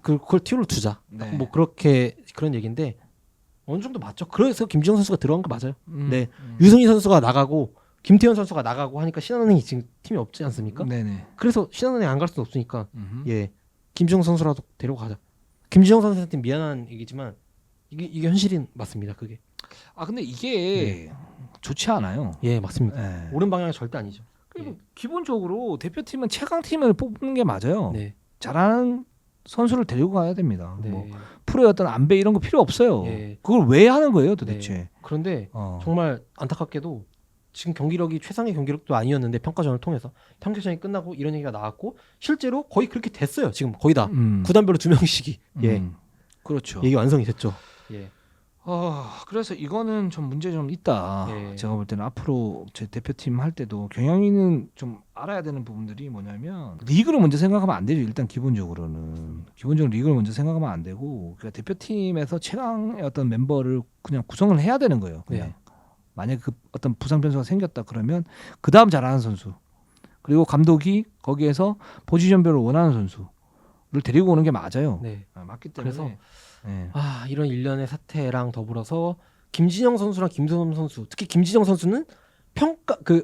그걸 팁으로 두자.
네.
뭐 그렇게 그런 얘기인데 어느 정도 맞죠. 그래서 김지영 선수가 들어간 거 맞아요. 네. 유승희 선수가 나가고 김태현 선수가 나가고 하니까 신한은행이 지금 팀이 없지 않습니까?
네네.
그래서 신한은행 안 갈 수는 없으니까
음흠.
예 김지영 선수라도 데리고 가자. 김지영 선수한테 미안한 얘기지만 이게 현실인 맞습니다. 그게
근데 이게 좋지 않아요.
예 맞습니다.
네.
옳은 방향이 절대 아니죠.
그리고 기본적으로 대표팀은 최강팀을 뽑는 게 맞아요.
네.
잘하는 선수를 데리고 가야 됩니다.
네.
뭐 프로의 어떤 안배 이런 거 필요 없어요.
예.
그걸 왜 하는 거예요, 도대체?
네. 그런데
어.
정말 안타깝게도 지금 경기력이 최상의 경기력도 아니었는데 평가전을 통해서 평가전이 끝나고 이런 얘기가 나왔고 실제로 거의 그렇게 됐어요. 지금 거의 다 구단별로 2명씩이 예
그렇죠.
얘기 완성이 됐죠. 예.
그래서 이거는 좀 문제 좀 있다.
예.
제가 볼 때는 앞으로 제 대표팀 할 때도 경영위는 좀 알아야 되는 부분들이 뭐냐면 리그를 먼저 생각하면 안 되죠. 일단 기본적으로 리그를 먼저 생각하면 안 되고 그러니까 대표팀에서 최강의 어떤 멤버를 그냥 구성을 해야 되는 거예요. 그냥 만약 그 어떤 부상 변수가 생겼다 그러면 그 다음 잘하는 선수 그리고 감독이 거기에서 포지션별로 원하는 선수를 데리고 오는 게 맞아요.
네.
맞기 때문에
그래서
네.
이런 일련의 사태랑 더불어서 김진영 선수랑 김수범 선수, 특히 김진영 선수는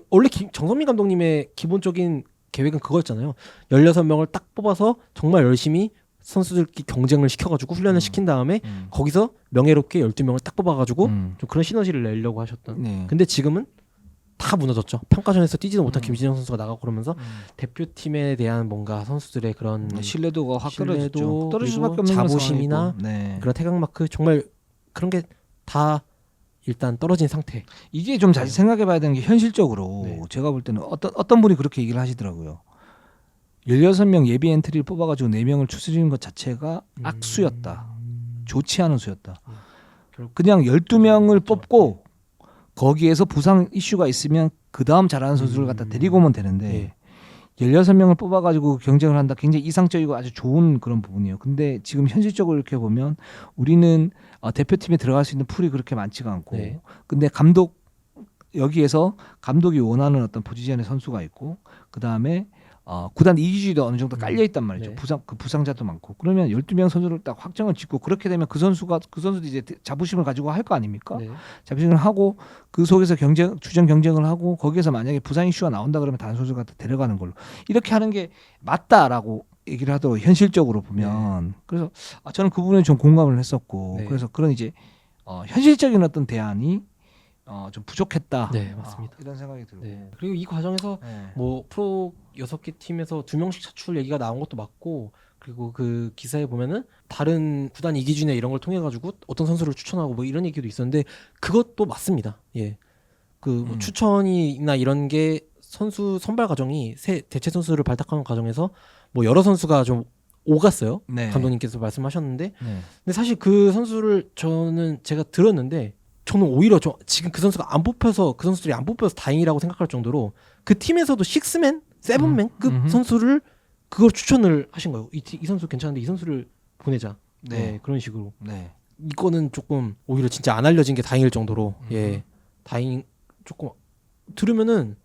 원래 정선민 감독님의 기본적인 계획은 그거였잖아요. 16명을 딱 뽑아서 정말 열심히 선수들끼리 경쟁을 시켜가지고 훈련을 시킨 다음에 거기서 명예롭게 12명을 딱 뽑아가지고 좀 그런 시너지를 내려고 하셨던.
네.
근데 지금은 다 무너졌죠. 평가전에서 뛰지도 못한 김진영 선수가 나가고 그러면서 대표팀에 대한 뭔가 선수들의 그런
신뢰도가 확
신뢰도,
떨어졌죠. 떨어질
그리고
수밖에 없는
자부심이나
상황이고. 네.
그런 태극마크 정말 그런 게 다 일단 떨어진 상태.
이게 좀 다시 생각해봐야 되는 게 현실적으로
네.
제가 볼 때는 어떤 분이 그렇게 얘기를 하시더라고요. 16명 예비 엔트리를 뽑아가지고 4명을 추스리는 것 자체가 악수였다. 좋지 않은 수였다. 그냥 12명을 뽑고 거기에서 부상 이슈가 있으면 그 다음 잘하는 선수를 갖다 데리고 오면 되는데 16명을 뽑아가지고 경쟁을 한다. 굉장히 이상적이고 아주 좋은 그런 부분이에요. 근데 지금 현실적으로 이렇게 보면 우리는 대표팀에 들어갈 수 있는 풀이 그렇게 많지가 않고 근데 여기에서 감독이 원하는 어떤 포지션의 선수가 있고 그 다음에 구단 이기주의도 어느 정도 깔려 있단 말이죠. 부상자도 많고 그러면 12명 선수를 딱 확정을 짓고 그렇게 되면 그 선수도 이제 자부심을 가지고 할 거 아닙니까? 자부심을 하고 그 속에서 주전 경쟁을 하고 거기에서 만약에 부상 이슈가 나온다 그러면 다른 선수를 갖다 데려가는 걸로 이렇게 하는 게 맞다라고 얘기를 하더라고 현실적으로 보면 그래서 저는 그 부분에 좀 공감을 했었고 그래서 그런 이제 현실적인 어떤 대안이 좀 부족했다.
네, 맞습니다.
이런 생각이 들고.
네. 그리고 이 과정에서
네.
뭐 프로 6개 팀에서 2명씩 차출 얘기가 나온 것도 맞고, 그리고 그 기사에 보면은 다른 구단 이기준에 이런 걸 통해 가지고 어떤 선수를 추천하고 뭐 이런 얘기도 있었는데 그것도 맞습니다. 예. 그뭐 추천이나 이런 게 선수 선발 과정이 새 대체 선수를 발탁하는 과정에서 뭐 여러 선수가 좀 오갔어요.
네.
감독님께서 말씀하셨는데,
네.
근데 사실 그 선수를 제가 들었는데 저는 오히려 지금 그 선수가 안 뽑혀서 그 선수들이 안 뽑혀서 다행이라고 생각할 정도로 그 팀에서도 식스맨, 세븐맨급 선수를 그걸 추천을 하신 거예요. 이 선수 괜찮은데 이 선수를 보내자. 네, 그런 식으로.
네.
이거는 조금 오히려 진짜 안 알려진 게 다행일 정도로 예, 조금 들으면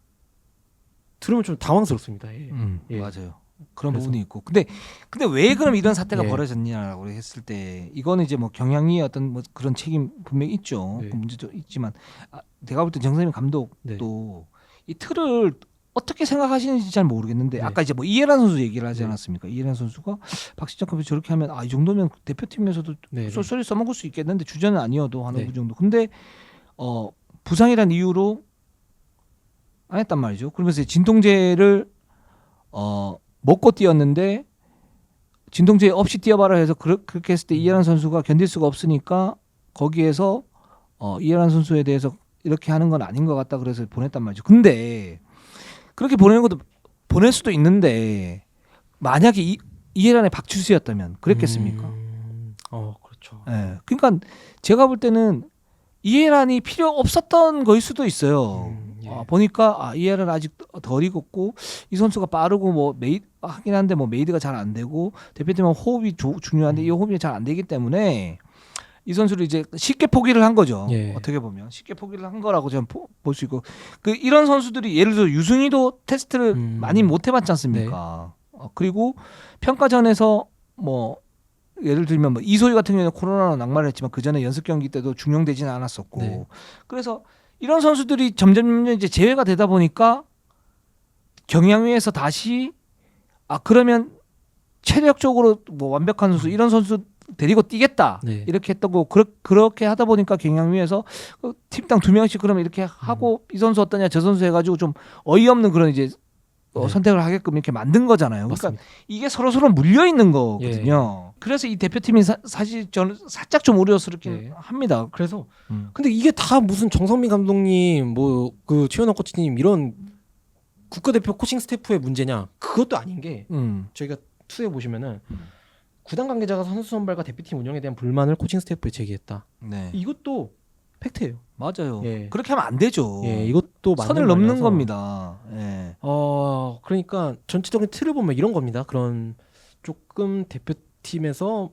좀 당황스럽습니다. 예. 예.
맞아요. 그런
그래서-
부분이 있고. 근데 왜 그럼 이런 사태가
예.
벌어졌냐라고 했을 때 이거는 이제 뭐 경향위의 어떤 뭐 그런 책임 분명히 있죠.
네.
그 문제도 있지만 내가 볼 때 정세민 감독도 이 틀을 어떻게 생각하시는지 잘 모르겠는데
네.
아까 이제 뭐 이해란 선수 얘기를 하지
네.
않았습니까? 이해란 선수가 박진짜 컵이 저렇게 하면 이 정도면 대표팀에서도
네,
쏠쏠히 써먹을 수 있겠는데 주전은 아니어도 하는
네.
그 정도. 근데 부상이란 이유로 안 했단 말이죠. 그러면서 진통제를 먹고 뛰었는데 진통제 없이 뛰어봐라 해서 그렇게 했을 때 이해란 선수가 견딜 수가 없으니까 거기에서 이해란 선수에 대해서 이렇게 하는 건 아닌 것 같다 그래서 보냈단 말이죠. 근데 그렇게 보내는 것도 보낼 수도 있는데 만약에 이해란의 박주수였다면 그랬겠습니까?
그렇죠.
예. 그러니까 제가 볼 때는 이해란이 필요 없었던 거일 수도 있어요.
예.
보니까 이해란 아직 덜 익었고 이 선수가 빠르고 뭐 하긴 한데 뭐 메이드가 잘 안 되고 대표팀은 호흡이 중요한데 이 호흡이 잘 안 되기 때문에 이 선수를 이제 쉽게 포기를 한 거죠.
예.
어떻게 보면 쉽게 포기를 한 거라고 저는 볼 수 있고 이런 선수들이 예를 들어 유승희도 테스트를 많이 못 해봤지 않습니까? 그리고 평가전에서 뭐 예를 들면 뭐 이소희 같은 경우는 코로나로 낙마를 했지만 그 전에 연습 경기 때도 중용되지는 않았었고
네.
그래서 이런 선수들이 점점 이제 제외가 되다 보니까 경향위에서 다시 그러면 체력적으로 뭐 완벽한 선수 이런 선수 데리고 뛰겠다
네.
이렇게 했던 거 그렇게 하다 보니까 경향위에서 팀당 2명씩 그러면 이렇게 하고 이 선수 어떠냐 저 선수 해가지고 좀 어이없는 그런 이제
네.
선택을 하게끔 이렇게 만든 거잖아요. 그러니까
맞습니다.
이게 서로 물려 있는 거거든요. 그래서 이 대표팀이 사실 저는 살짝 좀 우려스럽긴
예.
합니다.
그래서 근데 이게 다 무슨 정성민 감독님 뭐 그 최현호 코치님 이런 국가대표 코칭 스태프의 문제냐? 그것도 아닌 게 저희가 투에 보시면은 구단 관계자가 선수 선발과 대표팀 운영에 대한 불만을 코칭 스태프에 제기했다.
네.
이것도 팩트예요.
맞아요.
예.
그렇게 하면 안 되죠.
예, 이것도 맞는
선을 넘는
말이라서.
겁니다. 예.
그러니까 전체적인 틀을 보면 이런 겁니다. 그런 조금 대표팀에서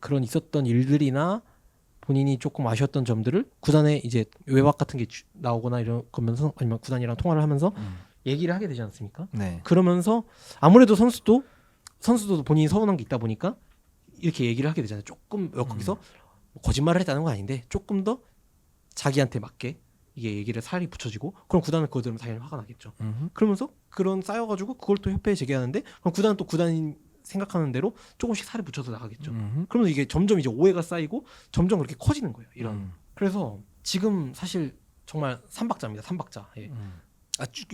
그런 있었던 일들이나 본인이 조금 아쉬웠던 점들을 구단에 이제 외박 같은 게 나오거나 이런 거면서 아니면 구단이랑 통화를 하면서 얘기를 하게 되지 않습니까?
네.
그러면서 아무래도 선수도 본인이 서운한 게 있다 보니까 이렇게 얘기를 하게 되잖아요. 조금 거기서 거짓말을 했다는 건 아닌데 조금 더 자기한테 맞게 이게 얘기를 살이 붙여지고 그럼 구단은 그거 들으면 당연히 화가 나겠죠. 그러면서 그런 쌓여가지고 그걸 또 협회에 제기하는데 그럼 구단은 또 구단이 생각하는 대로 조금씩 살이 붙여서 나가겠죠. 그러면서 이게 점점 이제 오해가 쌓이고 점점 그렇게 커지는 거예요. 이런. 그래서 지금 사실 정말 삼박자입니다. 삼박자. 예.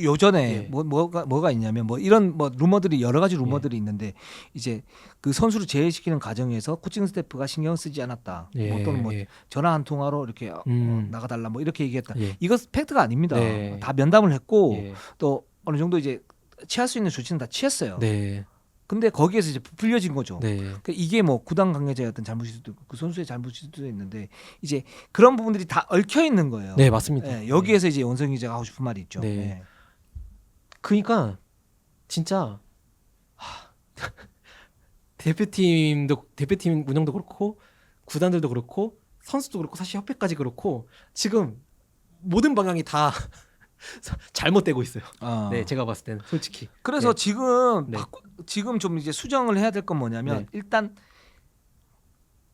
요전에
예.
뭐가 있냐면 뭐 이런 뭐 루머들이 여러 가지 루머들이 있는데 이제 그 선수를 제외시키는 과정에서 코칭 스태프가 신경 쓰지 않았다.
예.
뭐 또는 뭐
예.
전화 한 통화로 이렇게 나가달라 뭐 이렇게 얘기했다.
예.
이거 팩트가 아닙니다.
네.
다 면담을 했고
예.
또 어느 정도 이제 취할 수 있는 조치는 다 취했어요.
네.
근데 거기에서 이제 부풀려진 거죠.
네.
그러니까 이게 뭐 구단 관계자의 어떤 잘못일 수도 있고 그 선수의 잘못일 수도 있는데 이제 그런 부분들이 다 얽혀 있는 거예요.
네, 맞습니다.
예, 여기에서 이제 원성 기자가 하고 싶은 말이 있죠.
네.
예.
그러니까 진짜 대표팀 운영도 그렇고 구단들도 그렇고 선수도 그렇고 사실 협회까지 그렇고 지금 모든 방향이 다 잘못되고 있어요. 네, 제가 봤을 때는 솔직히.
그래서
네.
지금
네.
지금 좀 이제 수정을 해야 될 건 뭐냐면
네.
일단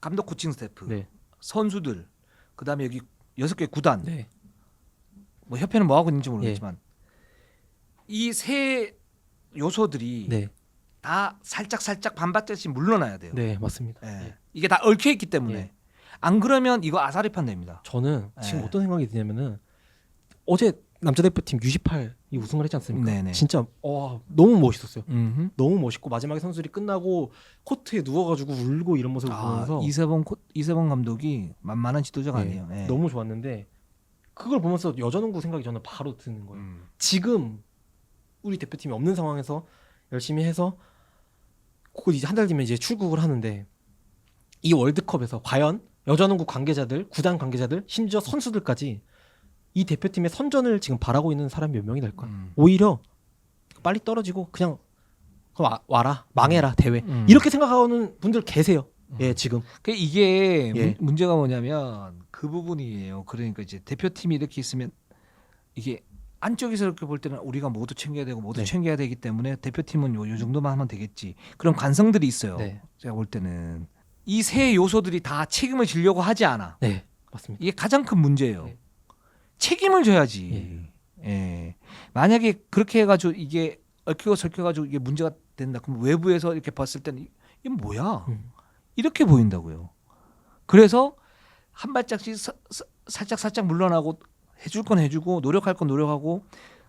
감독 코칭 스태프,
네.
선수들, 그다음에 여기 6개 구단,
네.
뭐 협회는 뭐 하고 있는지 모르겠지만 이 세 요소들이
네.
다 살짝 반박자씩 물러나야 돼요.
네, 맞습니다.
예.
네.
이게 다 얽혀 있기 때문에
예.
안 그러면 이거 아사리판 됩니다.
저는 지금
네.
어떤 생각이 드냐면은 어제 남자 대표팀 U18이 우승을 했지 않습니까?
네네.
진짜 너무 멋있었어요.
음흠.
너무 멋있고 마지막에 선수들이 끝나고 코트에 누워가지고 울고 이런 모습을 보면서
이세범 감독이 만만한 지도자가
네,
아니에요. 네.
너무 좋았는데 그걸 보면서 여자농구 생각이 저는 바로 드는 거예요. 지금 우리 대표팀이 없는 상황에서 열심히 해서 곧 이제 한 달 뒤면 이제 출국을 하는데 이 월드컵에서 과연 여자농구 관계자들, 구단 관계자들, 심지어 선수들까지 이 대표팀의 선전을 지금 바라고 있는 사람이 몇 명이 될까? 오히려 빨리 떨어지고 그냥 와라, 망해라 대회 이렇게 생각하는 분들 계세요. 예, 지금.
이게
예.
문제가 뭐냐면 그 부분이에요. 그러니까 이제 대표팀이 이렇게 있으면 이게 안쪽에서 이렇게 볼 때는 우리가 모두 챙겨야 되고 모두
네.
챙겨야 되기 때문에 대표팀은 요 정도만 하면 되겠지. 그런 관성들이 있어요.
네.
제가 볼 때는 이 세 요소들이 다 책임을 지려고 하지 않아.
네, 맞습니다.
이게 가장 큰 문제예요.
네.
책임을 져야지. 예. 만약에 그렇게 해가지고 이게 얽히고 설켜가지고 이게 문제가 된다. 그럼 외부에서 이렇게 봤을 때는 이게 뭐야? 이렇게 보인다고요. 그래서 한 발짝씩 살짝 물러나고 해줄 건 해주고 노력할 건 노력하고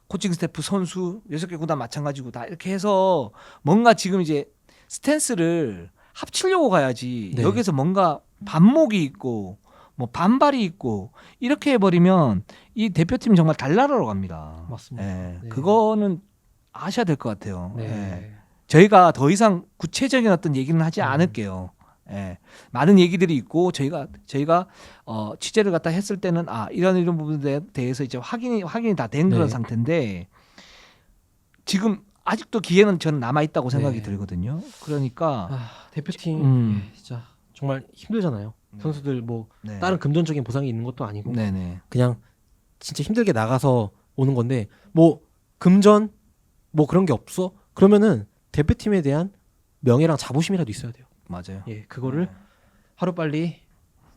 코칭 스태프 선수 6개 구단 마찬가지고 다 이렇게 해서 뭔가 지금 이제 스탠스를 합치려고 가야지.
네.
여기서 뭔가 반목이 있고 뭐 반발이 있고 이렇게 해버리면 이 대표팀 정말 달나라로 갑니다.
맞습니다.
예.
네.
그거는 아셔야 될 것 같아요.
네.
예. 저희가 더 이상 구체적인 어떤 얘기는 하지 않을게요. 예. 많은 얘기들이 있고 저희가 취재를 갖다 했을 때는 이런 부분에 대해서 이제 확인이 다 된 그런
네.
상태인데 지금 아직도 기회는 저는 남아 있다고 생각이
네.
들거든요. 그러니까
대표팀 진짜 정말 힘들잖아요.
네.
선수들 뭐
네.
다른 금전적인 보상이 있는 것도 아니고
네네.
그냥 진짜 힘들게 나가서 오는 건데 뭐 금전 뭐 그런 게 없어? 그러면은 대표팀에 대한 명예랑 자부심이라도 있어야 돼요.
맞아요.
예, 그거를 하루빨리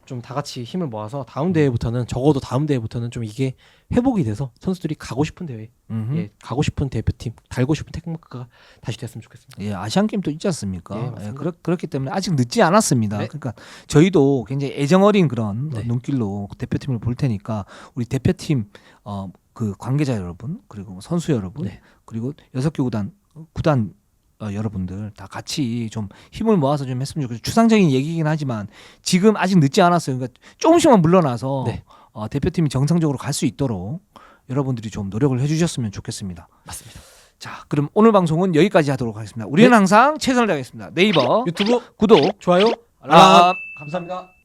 좀 다 같이 힘을 모아서 다음 대회부터는 적어도 다음 대회부터는 좀 이게 회복이 돼서 선수들이 가고 싶은 대회, 예, 가고 싶은 대표팀, 달고 싶은 태극마크가 다시 됐으면 좋겠습니다.
예, 아시안 게임도 있지 않습니까?
예, 맞습니다.
그렇기 때문에 아직 늦지 않았습니다.
네.
그러니까 저희도 굉장히 애정 어린 그런
네.
눈길로 대표팀을 볼 테니까 우리 대표팀 그 관계자 여러분 그리고 선수 여러분
네.
그리고 6개 구단 여러분들 다 같이 좀 힘을 모아서 좀 했으면 좋겠어요. 추상적인 얘기긴 하지만 지금 아직 늦지 않았어요. 그러니까 조금씩만 물러나서
네.
대표팀이 정상적으로 갈 수 있도록 여러분들이 좀 노력을 해주셨으면 좋겠습니다.
맞습니다.
자, 그럼 오늘 방송은 여기까지 하도록 하겠습니다. 우리는
네.
항상 최선을 다하겠습니다. 네이버
유튜브
구독,
좋아요,
알람.
감사합니다.